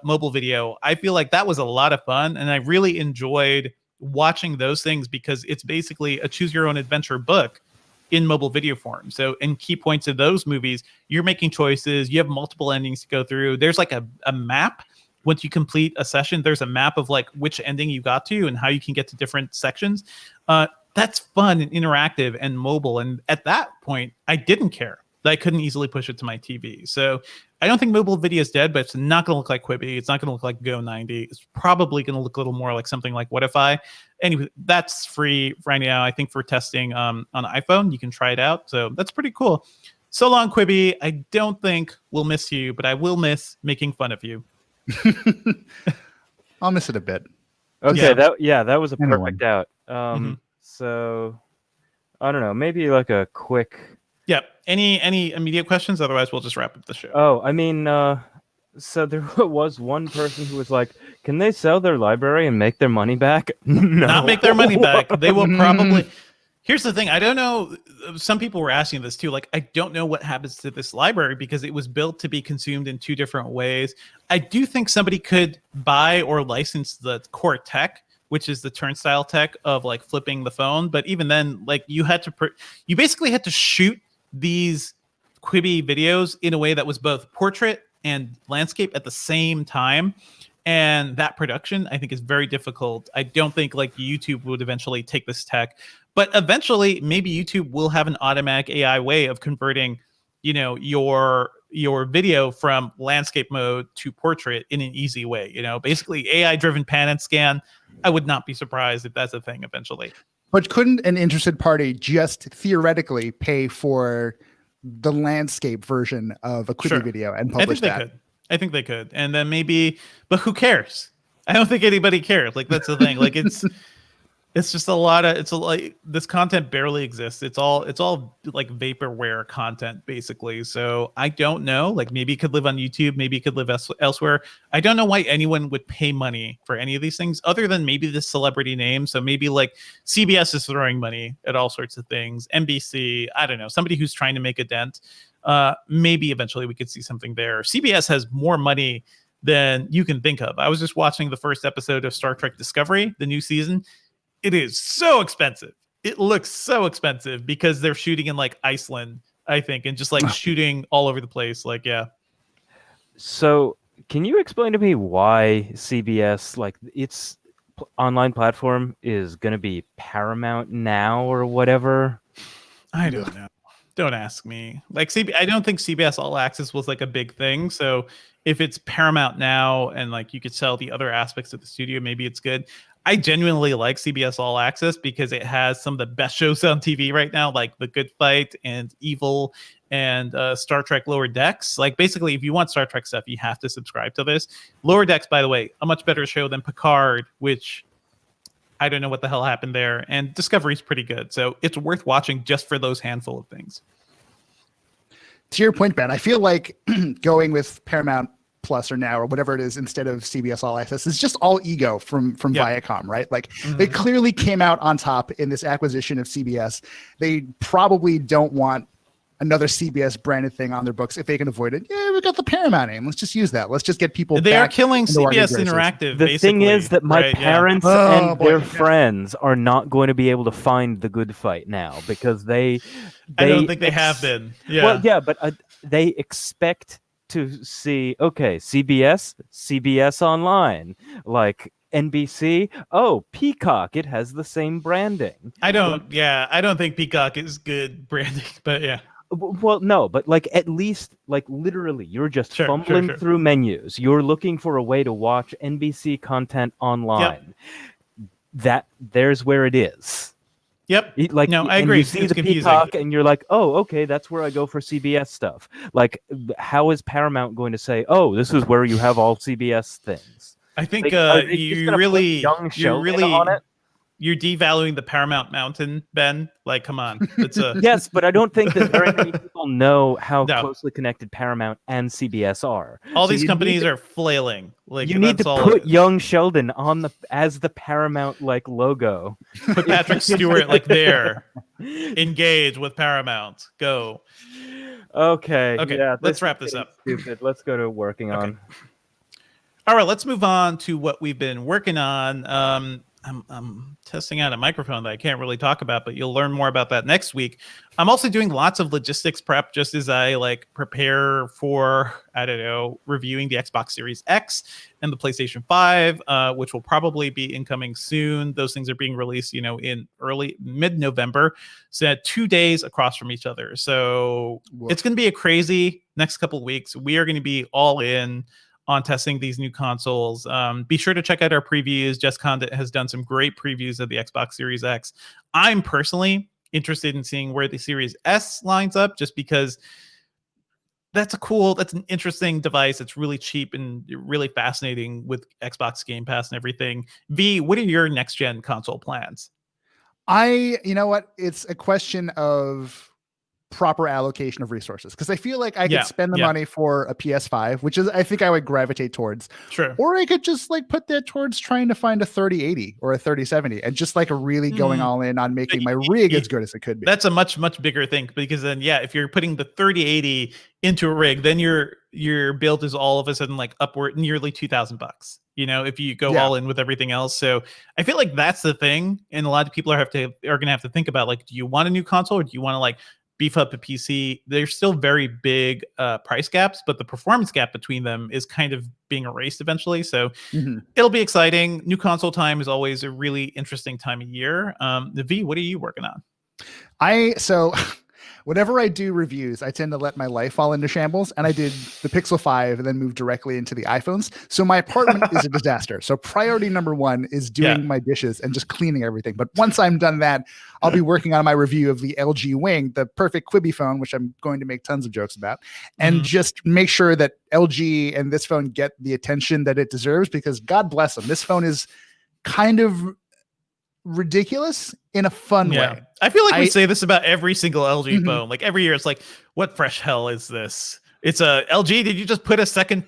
mobile video. I feel like that was a lot of fun, and I really enjoyed watching those things because it's basically a choose your own adventure book in mobile video form. So in key points of those movies, you're making choices. You have multiple endings to go through. There's like a map. Once you complete a session, there's a map of like which ending you got to and how you can get to different sections. That's fun and interactive and mobile. And at that point, I didn't care that I couldn't easily push it to my TV. So I don't think mobile video is dead, but it's not going to look like Quibi. It's not going to look like Go 90. It's probably going to look a little more like something like What If I? Anyway, that's free right now, I think, for testing on iPhone. You can try it out. So that's pretty cool. So long, Quibi. I don't think we'll miss you, but I will miss making fun of you. I'll miss it a bit. Okay, Yeah. that was a Anyone. perfect out. So I don't know, maybe like a quick. Yeah. Any immediate questions? Otherwise, we'll just wrap up the show. Oh, I mean, so there was one person who was like, "Can they sell their library and make their money back?" No, Not make their money back. They will probably. Here's the thing. I don't know. Some people were asking this too. Like, I don't know what happens to this library because it was built to be consumed in two different ways. I do think somebody could buy or license the core tech, which is the turnstile tech of like flipping the phone. But even then, like you basically had to shoot these Quibi videos in a way that was both portrait and landscape at the same time. And that production, I think, is very difficult. I don't think like YouTube would eventually take this tech, but eventually maybe YouTube will have an automatic AI way of converting, your video from landscape mode to portrait in an easy way. Basically AI-driven pan and scan. I would not be surprised if that's a thing eventually. But couldn't an interested party just theoretically pay for the landscape version of a Quibi Sure. video and I publish think that? they could. I think they could. And then maybe, but who cares? I don't think anybody cares. Like, that's the thing. Like, it's It's just a lot of like this content barely exists. It's all like vaporware content basically. So I don't know. Like maybe it could live on YouTube, maybe it could live elsewhere. I don't know why anyone would pay money for any of these things other than maybe the celebrity name. So maybe like CBS is throwing money at all sorts of things. NBC, I don't know, somebody who's trying to make a dent. Maybe eventually we could see something there. CBS has more money than you can think of. I was just watching the first episode of Star Trek Discovery, the new season. It is so expensive. It looks so expensive because they're shooting in like Iceland, I think, and just like shooting all over the place. Like, yeah. So, can you explain to me why CBS, like its online platform, is going to be Paramount Now or whatever? I don't know. Don't ask me. Like, I don't think CBS All Access was like a big thing. So if it's Paramount Now and like you could sell the other aspects of the studio, maybe it's good. I genuinely like CBS All Access because it has some of the best shows on TV right now, like The Good Fight and Evil and Star Trek Lower Decks. Like basically, if you want Star Trek stuff, you have to subscribe to this. Lower Decks, by the way, a much better show than Picard, which I don't know what the hell happened there. And Discovery's pretty good. So it's worth watching just for those handful of things. To your point, Ben, I feel like going with Paramount Plus or Now or whatever it is instead of CBS All Access is just all ego from Viacom, right? Like they clearly came out on top in this acquisition of CBS. They probably don't want another CBS branded thing on their books if they can avoid it. Yeah, we got the Paramount name. Let's just use that. Let's just get people. They are back killing into our CBS good graces. Interactive. The thing is that my parents and their yeah. friends are not going to be able to find The Good Fight now because they I don't think they have been. Yeah. Well, yeah, but they expect to see, okay, CBS Online, like NBC, oh, Peacock, it has the same branding. I don't think Peacock is good branding, but yeah. Well, no, but like at least like literally you're just fumbling through menus. You're looking for a way to watch NBC content online. Yep. There's where it is. Yep. Like, no, I agree. You see the Peacock and you're like, oh, okay, that's where I go for CBS stuff. Like, how is Paramount going to say, oh, this is where you have all CBS things? I think you're really on it? You're devaluing the Paramount Mountain, Ben. Like, come on. It's a yes, but I don't think that very many people know how closely connected Paramount and CBS are. All these companies are flailing. Like, you need to put young Sheldon on as the Paramount like logo. Put Patrick Stewart like there. Engage with Paramount. Go. Okay. Yeah, let's wrap this up. Stupid. Let's go to working on. All right, let's move on to what we've been working on. I'm testing out a microphone that I can't really talk about, but you'll learn more about that next week. I'm also doing lots of logistics prep just as I like prepare for, I don't know, reviewing the Xbox Series X and the PlayStation 5, which will probably be incoming soon. Those things are being released, in mid-November. So 2 days across from each other. So It's going to be a crazy next couple of weeks. We are going to be all in on testing these new consoles. Be sure to check out our previews. Jess Condit has done some great previews of the Xbox Series X. I'm personally interested in seeing where the Series S lines up, just because that's an interesting device. It's really cheap and really fascinating with Xbox Game Pass and everything. V, what are your next gen console plans? You know what? It's a question of proper allocation of resources, because I feel like I could spend the money for a PS5, which is I think I would gravitate towards. Sure. Or I could just like put that towards trying to find a 3080 or a 3070 and just like really going all in on making my rig as good as it could be. That's a much bigger thing, because then if you're putting the 3080 into a rig, then your build is all of a sudden like upward nearly $2,000. If you go all in with everything else. So I feel like that's the thing, and a lot of people are going to have to think about, like, do you want a new console or do you want to like beef up a PC? There's still very big price gaps, but the performance gap between them is kind of being erased eventually. So it'll be exciting. New console time is always a really interesting time of year. V, what are you working on? Whenever I do reviews, I tend to let my life fall into shambles, and I did the Pixel 5 and then moved directly into the iPhones. So my apartment is a disaster. So priority number one is doing my dishes and just cleaning everything. But once I'm done that, I'll be working on my review of the LG Wing, the perfect Quibi phone, which I'm going to make tons of jokes about, and just make sure that LG and this phone get the attention that it deserves, because God bless them. This phone is kind of ridiculous in a fun way. I feel like we say this about every single LG Mhm. phone. Like every year, it's like, what fresh hell is this? It's a LG. Did you just put a second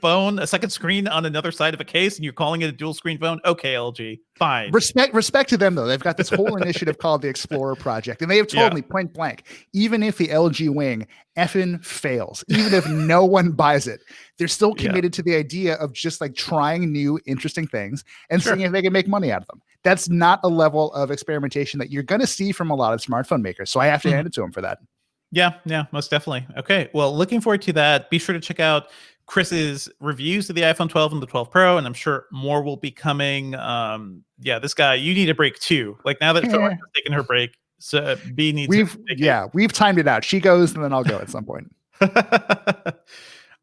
screen on another side of a case, and you're calling it a dual screen phone? Okay, LG, fine. Respect to them though. They've got this whole initiative called the Explorer Project, and they have told me point blank, even if the LG Wing effing fails, even if no one buys it, they're still committed to the idea of just like trying new interesting things and seeing if they can make money out of them. That's not a level of experimentation that you're going to see from a lot of smartphone makers. So I have to hand it to them for that. Yeah, most definitely. Okay, well, looking forward to that. Be sure to check out Chris's reviews of the iPhone 12 and the 12 Pro, and I'm sure more will be coming. This guy, you need a break too. Like now that Phil has taken her break, so B needs. We've timed it out. She goes, and then I'll go at some point.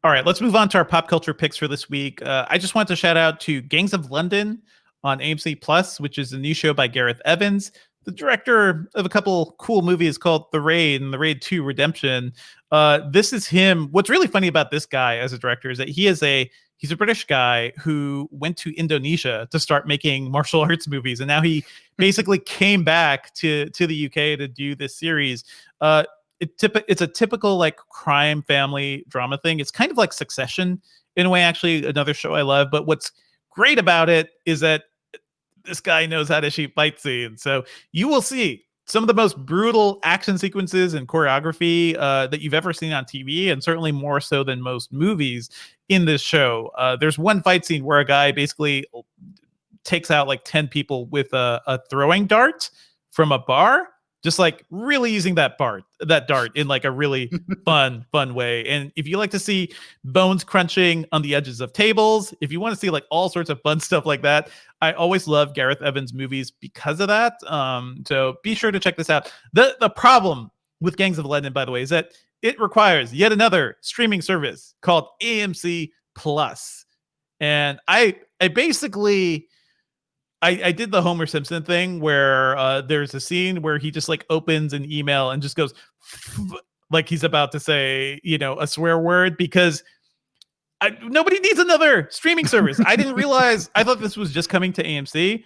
All right, let's move on to our pop culture picks for this week. I just want to shout out to Gangs of London on AMC Plus, which is a new show by Gareth Evans, the director of a couple cool movies called The Raid and The Raid 2 Redemption. This is him. What's really funny about this guy as a director is that he's a British guy who went to Indonesia to start making martial arts movies, and now he basically came back to the UK to do this series. It's a typical like crime family drama thing. It's kind of like Succession in a way, actually, another show I love. But what's great about it is that this guy knows how to shoot fight scenes. So you will see some of the most brutal action sequences and choreography that you've ever seen on TV, and certainly more so than most movies in this show. There's one fight scene where a guy basically takes out like 10 people with a throwing dart from a bar, just like really using that dart in like a really fun way. And if you like to see bones crunching on the edges of tables, if you want to see like all sorts of fun stuff like that, I always love Gareth Evans movies because of that. So be sure to check this out. The problem with Gangs of London, by the way, is that it requires yet another streaming service called AMC Plus. And I basically I did the Homer Simpson thing where there's a scene where he just like opens an email and just goes like he's about to say, a swear word, because nobody needs another streaming service. I didn't realize. I thought this was just coming to AMC.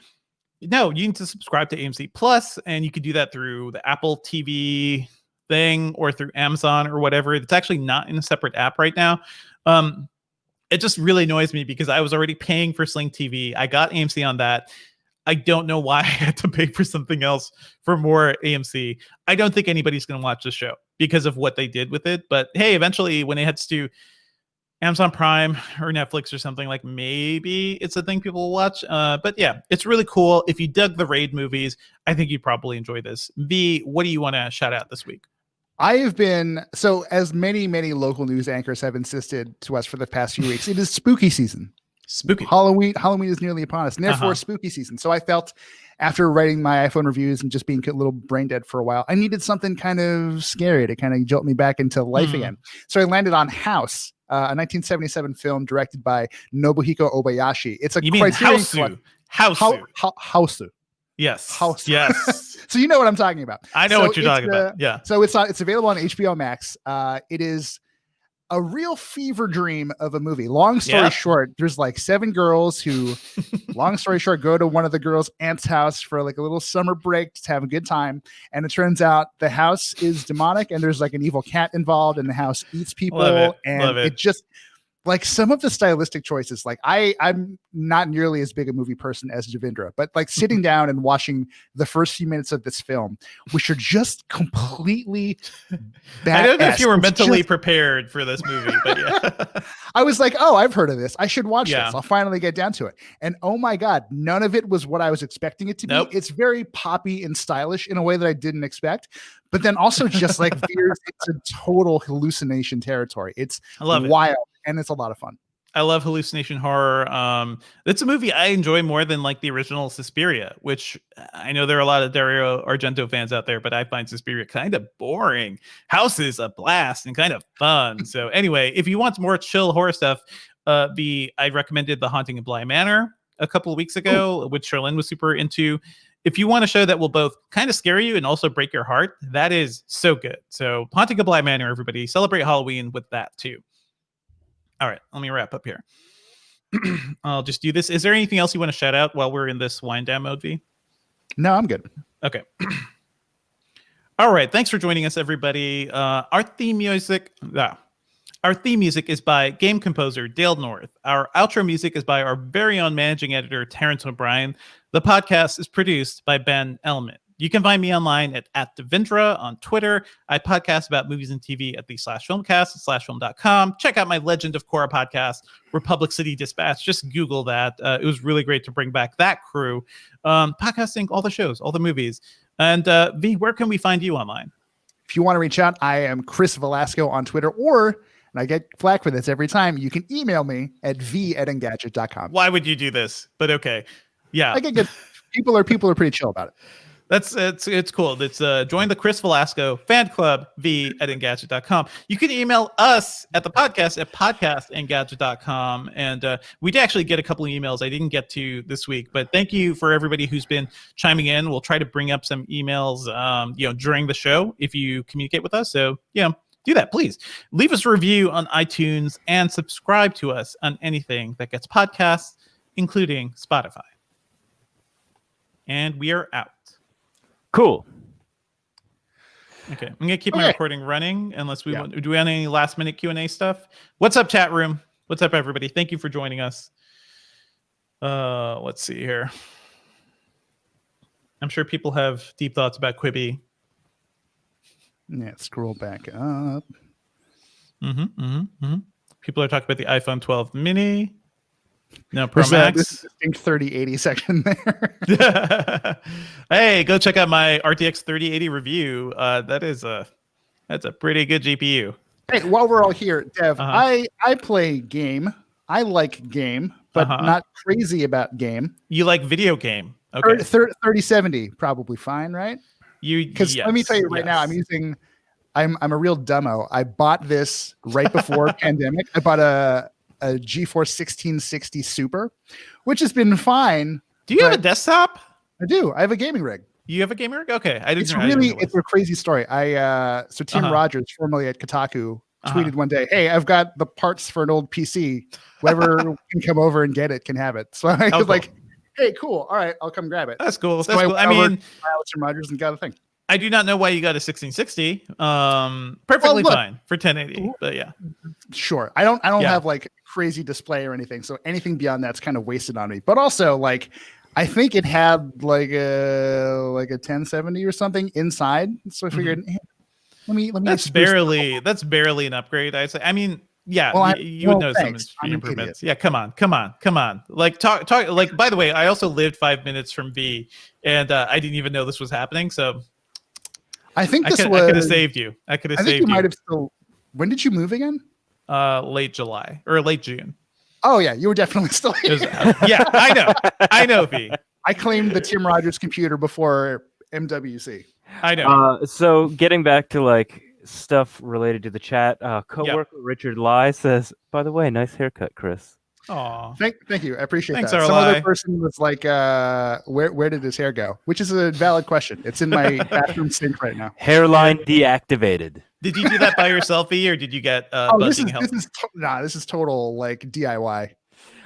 No, you need to subscribe to AMC Plus, and you could do that through the Apple TV thing or through Amazon or whatever. It's actually not in a separate app right now. It just really annoys me because I was already paying for Sling TV. I got AMC on that. I don't know why I had to pay for something else for more AMC. I don't think anybody's going to watch the show because of what they did with it. But hey, eventually when it heads to Amazon Prime or Netflix or something, like maybe it's a thing people will watch. But yeah, it's really cool. If you dug the Raid movies, I think you'd probably enjoy this. V, what do you want to shout out this week? I have been, so as many local news anchors have insisted to us for the past few weeks, it is spooky season. Spooky. Halloween is nearly upon us, and therefore spooky season. So I felt after writing my iPhone reviews and just being a little brain dead for a while, I needed something kind of scary to kind of jolt me back into life again. So I landed on House, a 1977 film directed by Nobuhiko Obayashi. It's a Criterion House. Yes. House. Yes. So you know what I'm talking about. I know what you're talking about. Yeah. So it's available on HBO Max. It is a real fever dream of a movie. Long story short, there's like 7 girls who, long story short, go to one of the girls' aunt's house for like a little summer break to have a good time. And it turns out the house is demonic and there's like an evil cat involved and the house eats people. Love and it. it just, like some of the stylistic choices, like I'm not nearly as big a movie person as Javindra, but like sitting down and watching the first few minutes of this film, which are just completely badass. I don't know if you were mentally prepared for this movie, but yeah. I was like, oh, I've heard of this. I should watch this. I'll finally get down to it. And oh my God, none of it was what I was expecting it to be. It's very poppy and stylish in a way that I didn't expect, but then also just like veers into total hallucination territory. It's wild. And it's a lot of fun. I love hallucination horror. It's a movie I enjoy more than like the original Suspiria, which I know there are a lot of Dario Argento fans out there, but I find Suspiria kind of boring. House is a blast and kind of fun. So anyway, if you want more chill horror stuff, I recommended The Haunting of Bly Manor a couple of weeks ago, which Charlene was super into. If you want a show that will both kind of scare you and also break your heart, that is so good. So Haunting of Bly Manor, everybody, celebrate Halloween with that too. All right, let me wrap up here. I'll just do this. Is there anything else you want to shout out while we're in this wind down mode, V? No, I'm good. Okay. All right. Thanks for joining us, everybody. Our theme music is by game composer Dale North. Our outro music is by our very own managing editor, Terrence O'Brien. The podcast is produced by Ben Elman. You can find me online at Devindra on Twitter. I podcast about movies and TV at /filmcast at /film.com. Check out my Legend of Korra podcast, Republic City Dispatch. Just Google that. It was really great to bring back that crew. Podcasting all the shows, all the movies. And V, where can we find you online? If you want to reach out, I am Chris Velasco on Twitter, and I get flack for this every time, you can email me at v@engadget.com. Why would you do this? But okay. Yeah. I get good. People are pretty chill about it. It's cool. It's join the Chris Velasco fan club, v@engadget.com. You can email us at the podcast at podcast@engadget.com. And we did actually get a couple of emails I didn't get to this week, but thank you for everybody who's been chiming in. We'll try to bring up some emails, during the show if you communicate with us. So, do that, please. Leave us a review on iTunes and subscribe to us on anything that gets podcasts, including Spotify. And we are out. Cool. Okay, I'm gonna keep my recording running unless we want. Do we want any last minute Q&A stuff? What's up, chat room? What's up, everybody? Thank you for joining us. Let's see here. I'm sure people have deep thoughts about Quibi. Yeah, scroll back up. People are talking about the iPhone 12 mini. No, Pro Max. This distinct 3080 section there. Hey, go check out my RTX 3080 review. That's a pretty good GPU. Hey, while we're all here, Dev, I play game. I like game, but not crazy about game. You like video game? Okay. 3070 probably fine, right? Because let me tell you right now, I'm a real dumbo. I bought this right before pandemic. I bought a GeForce 1660 Super, which has been fine. Do you have a desktop? I do. I have a gaming rig. You have a gaming rig? Okay. It's a crazy story. So Tim Rogers, formerly at Kotaku, tweeted one day, "Hey, I've got the parts for an old PC. Whoever can come over and get it can have it." So I was like, "Hey, cool. All right, I'll come grab it." That's cool. So I mean, Tim Rogers and got a thing. I do not know why you got a 1660. Perfectly fine for 1080, but yeah. Sure. I don't have like crazy display or anything. So anything beyond that's kind of wasted on me. But also like I think it had like a 1070 or something inside. So I figured let me that's barely an upgrade, I'd say. I mean, yeah, you would know some improvements. Yeah, come on. Like talk like by the way, I also lived 5 minutes from V and I didn't even know this was happening, so I think I could have saved you. I think you might have still. When did you move again? Late July or late June. Oh yeah, you were definitely still here. Yeah, I know, V. I claimed the Tim Rogers computer before MWC. I know. So getting back to like stuff related to the chat, coworker Richard Lai says, "By the way, nice haircut, Chris." Aw. Thank you. I appreciate Thanks, that. Some other person was like, where did his hair go? Which is a valid question. It's in my bathroom sink right now. Hairline deactivated. Did you do that by yourself, V, or did you get buzzing help? This is total like DIY.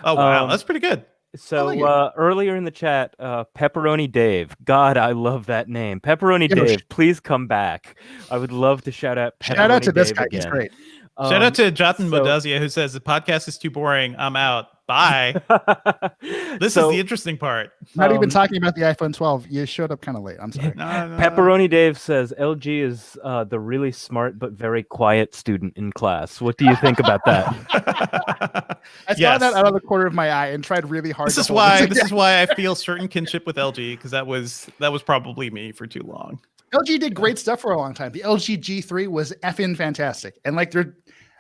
Oh wow, that's pretty good. So earlier in the chat, Pepperoni Dave. God, I love that name. Pepperoni Dave, please come back. I would love to shout out Pepperoni Shout out to this Dave guy. again. He's great. Shout out to Jatan Modazia, who says the podcast is too boring. I'm out. Bye. This is the interesting part. Not even talking about the iPhone 12. You showed up kind of late. I'm sorry. No. Pepperoni Dave says LG is the really smart but very quiet student in class. What do you think about that? I saw that out of the corner of my eye and tried really hard. This is why I feel certain kinship with LG, because that was probably me for too long. LG did great stuff for a long time. The LG G3 was effing fantastic. And like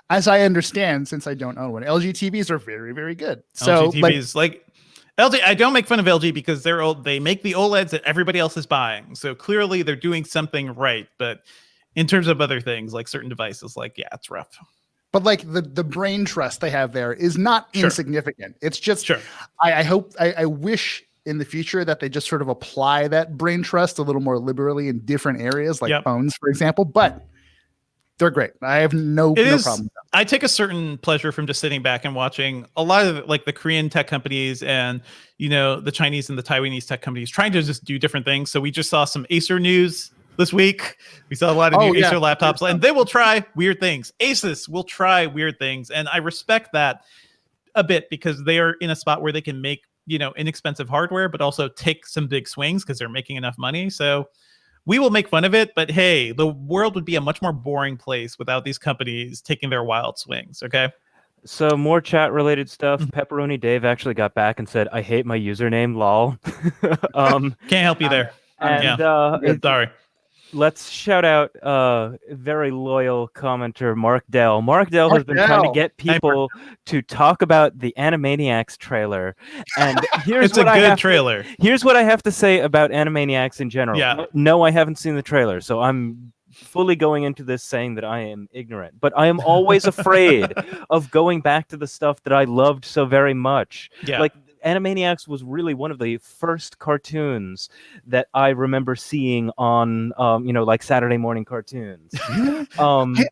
as I understand, since I don't own one, LG TVs are very, very good. So LG TVs, like LG, I don't make fun of LG because they're old. They make the OLEDs that everybody else is buying. So clearly they're doing something right. But in terms of other things, like certain devices, like, yeah, it's rough. But like the brain trust they have there is not insignificant. It's just, I wish in the future that they just sort of apply that brain trust a little more liberally in different areas, like phones, for example. But They're great. I have no problem with them. I take a certain pleasure from just sitting back and watching a lot of like the Korean tech companies and the Chinese and the Taiwanese tech companies trying to just do different things. So we just saw some Acer news this week. We saw a lot of new Acer laptops, and they will try weird things. Asus will try weird things, and I respect that a bit because they are in a spot where they can make inexpensive hardware, but also take some big swings because they're making enough money. So we will make fun of it, but hey, the world would be a much more boring place without these companies taking their wild swings. Okay. So more chat related stuff. Pepperoni Dave actually got back and said, "I hate my username, lol." Can't help you there. And sorry. Let's shout out very loyal commenter Mark Dell. Mark Dell has been trying to get people to talk about the Animaniacs trailer, and here's it's a good trailer. Here's what I have to say about Animaniacs in general. Yeah. No, I haven't seen the trailer, so I'm fully going into this saying that I am ignorant, but I am always afraid of going back to the stuff that I loved so very much. Yeah. Like Animaniacs was really one of the first cartoons that I remember seeing on, like Saturday morning cartoons. I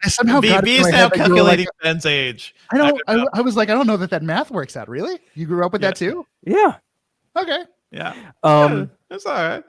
somehow got is now calculating Ben's age. I was like, I don't know that math works out. Really? You grew up with that too? Yeah. Okay. Yeah. That's all right.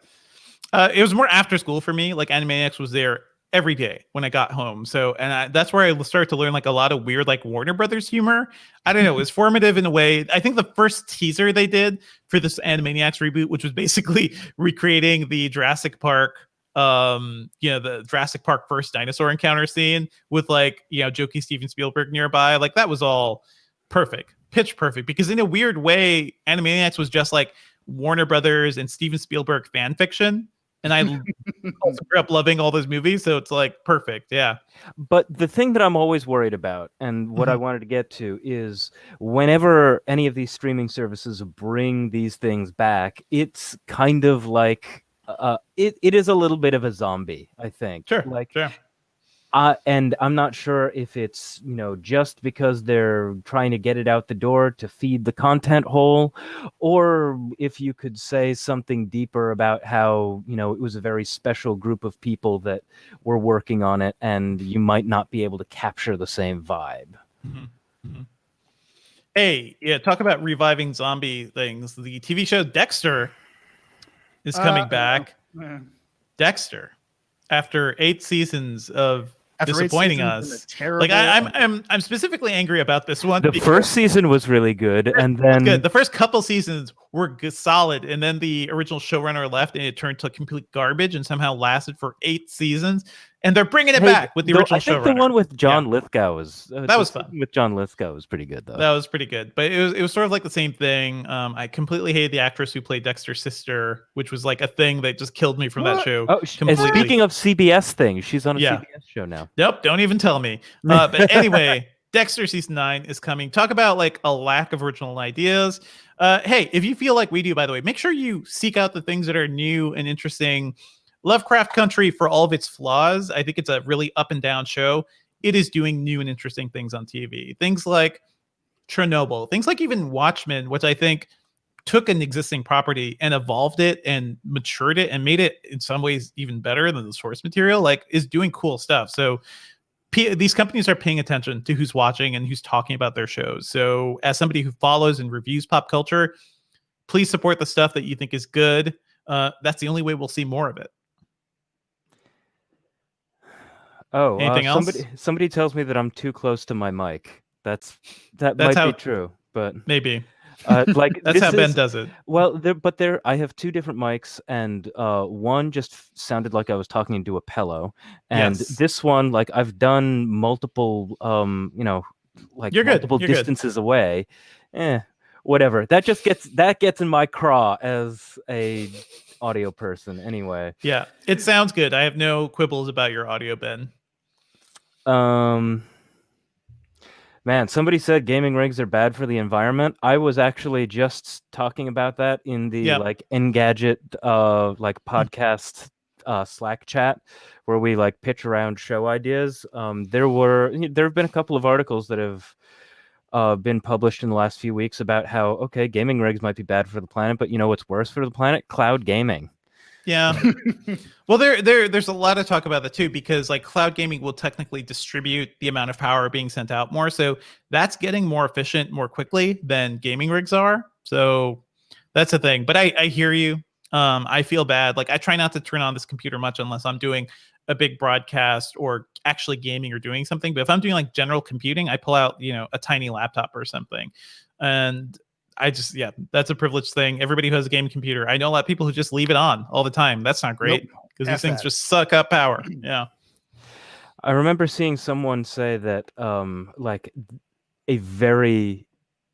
It was more after school for me. Like Animaniacs was there every day when I got home. So, and that's where I started to learn like a lot of weird, like Warner Brothers humor. I don't know. It was formative in a way. I think the first teaser they did for this Animaniacs reboot, which was basically recreating the Jurassic Park, the Jurassic Park first dinosaur encounter scene with like, jokey Steven Spielberg nearby. Like that was all perfect, pitch perfect, because in a weird way, Animaniacs was just like Warner Brothers and Steven Spielberg fan fiction. And I also grew up loving all those movies, so it's like perfect, yeah. But the thing that I'm always worried about, and what I wanted to get to, is whenever any of these streaming services bring these things back, it's kind of like it is a little bit of a zombie, I think. Sure, sure. And I'm not sure if it's, just because they're trying to get it out the door to feed the content hole, or if you could say something deeper about how, it was a very special group of people that were working on it, and you might not be able to capture the same vibe. Hey, talk about reviving zombie things. The TV show Dexter is coming back. Dexter, after 8 seasons of disappointing us. Like I'm specifically angry about this one. The first season was really good, and then good. The first couple seasons were solid, and then the original showrunner left, and it turned to complete garbage, and somehow lasted for 8 seasons. And they're bringing it back with the original showrunner. I think the one with John Lithgow was that was fun. With John Lithgow was pretty good though. That was pretty good, but it was sort of like the same thing. I completely hated the actress who played Dexter's sister, which was like a thing that just killed me from that show. Oh, and speaking of CBS things, she's on a CBS show now. Nope, don't even tell me. But anyway, Dexter season 9 is coming. Talk about like a lack of original ideas. Hey, if you feel like we do, by the way, make sure you seek out the things that are new and interesting. Lovecraft Country, for all of its flaws, I think it's a really up and down show. It is doing new and interesting things on TV. Things like Chernobyl, things like even Watchmen, which I think took an existing property and evolved it and matured it and made it in some ways even better than the source material, like is doing cool stuff. So these companies are paying attention to who's watching and who's talking about their shows. So as somebody who follows and reviews pop culture, please support the stuff that you think is good. That's the only way we'll see more of it. Oh, anything else? Somebody tells me that I'm too close to my mic. That might be true, but maybe. Like that's how Ben does it. Well, I have 2 different mics, and one just sounded like I was talking into a pillow, and this one, like I've done multiple, like You're multiple good. distances away. Whatever. That gets in my craw as a audio person. Anyway. Yeah, it sounds good. I have no quibbles about your audio, Ben. Man, somebody said gaming rigs are bad for the environment. I was actually just talking about that in the like Engadget like podcast Slack chat where we like pitch around show ideas. There have been a couple of articles that have been published in the last few weeks about how gaming rigs might be bad for the planet, but what's worse for the planet? Cloud gaming. Yeah. Well, there's a lot of talk about that too, because like cloud gaming will technically distribute the amount of power being sent out more. So that's getting more efficient more quickly than gaming rigs are. So that's a thing. But I hear you. I feel bad. Like I try not to turn on this computer much unless I'm doing a big broadcast or actually gaming or doing something. But if I'm doing like general computing, I pull out, a tiny laptop or something. And that's a privileged thing. Everybody who has a game computer, I know a lot of people who just leave it on all the time. That's not great because these things just suck up power. Yeah. I remember seeing someone say that like a very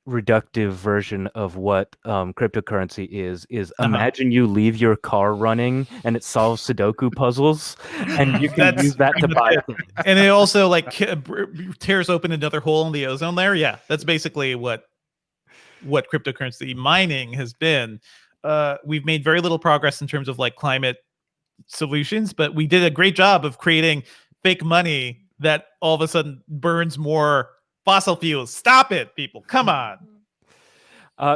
reductive version of what cryptocurrency is imagine you leave your car running and it solves Sudoku puzzles and you can use that to buy things. And it also like tears open another hole in the ozone layer. Yeah, that's basically what cryptocurrency mining has been. We've made very little progress in terms of like climate solutions, but we did a great job of creating fake money that all of a sudden burns more fossil fuels. Stop it, people. Come on.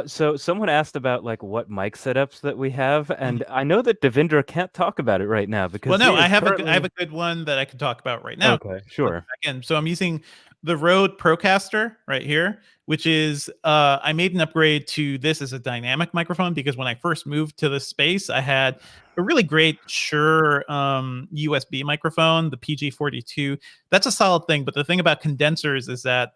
So someone asked about like what mic setups that we have, and I know that Devindra can't talk about it right now because I have a good one that I can talk about right now. Okay, sure. So I'm using the Rode Procaster right here, which is I made an upgrade to this as a dynamic microphone because when I first moved to this space, I had a really great Shure USB microphone, the PG42. That's a solid thing, but the thing about condensers is that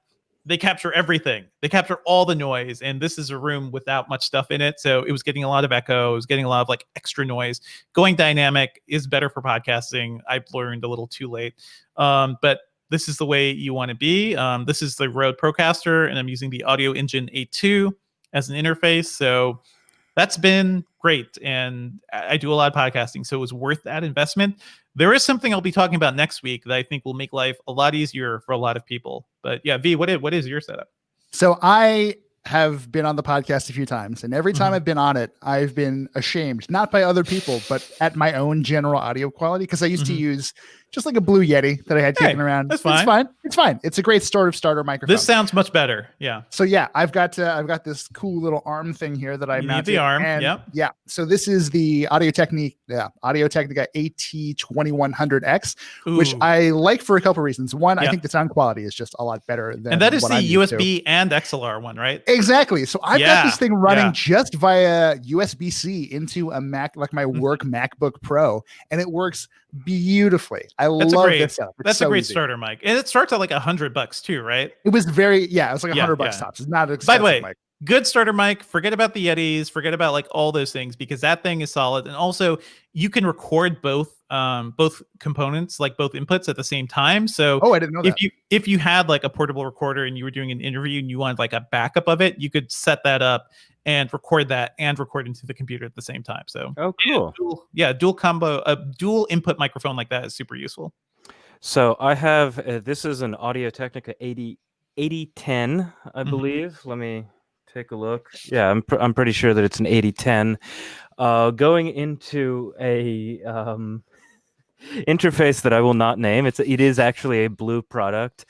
they capture everything. They capture all the noise, and this is a room without much stuff in it, so it was getting a lot of echo. It was getting a lot of like extra noise. Going dynamic is better for podcasting. I've learned a little too late, but this is the way you want to be. This is the Rode Procaster, and I'm using the Audio Engine A2 as an interface. So that's been great, and I do a lot of podcasting, so it was worth that investment. There is something I'll be talking about next week that I think will make life a lot easier for a lot of people. But yeah, V, what is your setup? So I have been on the podcast a few times, and every time I've been on it, I've been ashamed, not by other people, but at my own general audio quality, because I used to use just like a Blue Yeti that I had taken around. That's fine. It's fine. It's fine. It's a great starter microphone. This sounds much better. Yeah. So yeah, I've got this cool little arm thing here that I mounted. The arm. Yeah. So this is the Audio-Technica AT2100X, which I like for a couple of reasons. One, I think the sound quality is just a lot better than. And that is the USB and XLR one, right? Exactly. So I've got this thing running just via USB-C into a Mac, like my work MacBook Pro, and it works beautifully. I love this setup. That's a great starter mic, and it starts at like $100 too, right? It was it was like $100 tops. It's not expensive. By the way, mic. Good starter mic. Forget about the Yetis. Forget about like all those things because that thing is solid, and also you can record both components, like both inputs at the same time. So I didn't know that. If you had like a portable recorder and you were doing an interview and you wanted like a backup of it, you could set that up and record that and record into the computer at the same time. So cool. Dual combo, a dual input microphone like that is super useful. So I have this is an Audio-Technica 8010, I believe. Let me take a look. Yeah, I'm pretty sure that it's an 8010. Going into a interface that I will not name. It is actually a Blue product.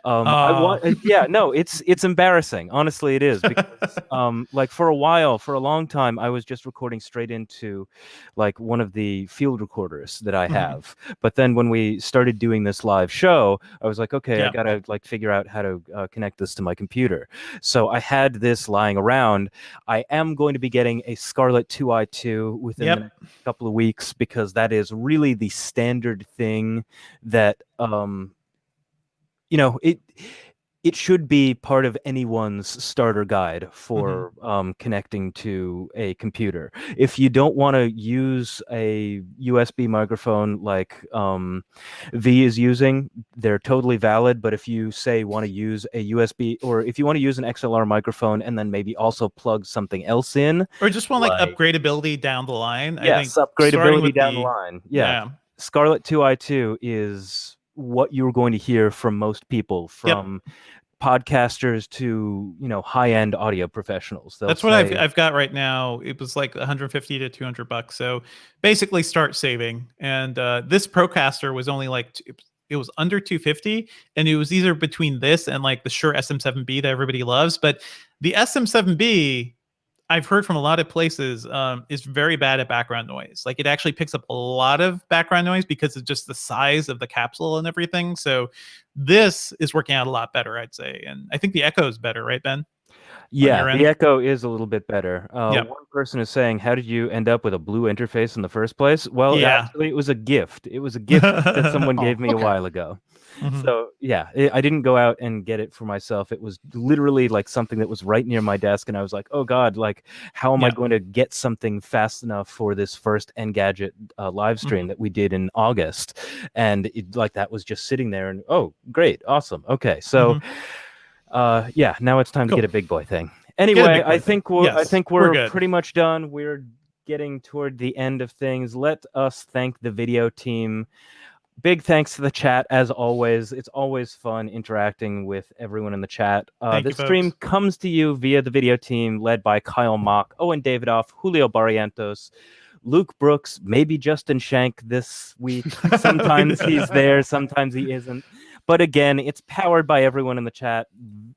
It's embarrassing. Honestly, it is because like for a long time, I was just recording straight into like one of the field recorders that I have. But then when we started doing this live show, I was like, okay, I gotta like figure out how to connect this to my computer. So I had this lying around. I am going to be getting a Scarlett 2i2 within the next couple of weeks because that is really the standard thing that it should be part of anyone's starter guide for connecting to a computer. If you don't want to use a USB microphone like V is using, they're totally valid. But if you want to use a USB, or if you want to use an XLR microphone and then maybe also plug something else in, or just want like upgradability down the line. Yes, I think upgradability down the line. Yeah. Scarlett 2i2 is what you're going to hear from most people, from podcasters to high-end audio professionals. That's what I've got right now. It was like $150 to $200. So basically, start saving. And this Procaster was only like it was under $250, and it was either between this and like the Shure SM7B that everybody loves. But the SM7B, I've heard from a lot of places is very bad at background noise. Like it actually picks up a lot of background noise because of just the size of the capsule and everything. So this is working out a lot better, I'd say. And I think the echo is better, right, Ben? Yeah, end? the echo is a little bit better. Yep. One person is saying, how did you end up with a blue interface in the first place? Well, Yeah. actually, it was a gift. It was a gift that someone gave me a while ago. Mhm. So, yeah, I didn't go out and get it for myself. It was literally like something that was right near my desk. And I was like, oh, God, like, how am I going to get something fast enough for this first Engadget live stream that we did in August? And that was just sitting there. And, oh, great. Awesome. Okay. So, yeah, now it's time to get a big boy thing. Anyway, I think we're pretty much done. We're getting toward the end of things. Let us thank the video team. Big thanks to the chat, as always. It's always fun interacting with everyone in the chat. The stream comes to you via the video team led by Kyle Mock, Owen Davidoff, Julio Barrientos, Luke Brooks, maybe Justin Shank this week. Sometimes he's there, sometimes he isn't. But again, it's powered by everyone in the chat.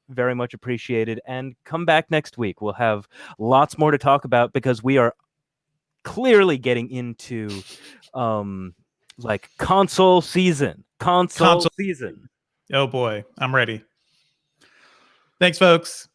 Very much appreciated. And come back next week. We'll have lots more to talk about because we are clearly getting into like console season. Console season. Oh boy, I'm ready. Thanks, folks.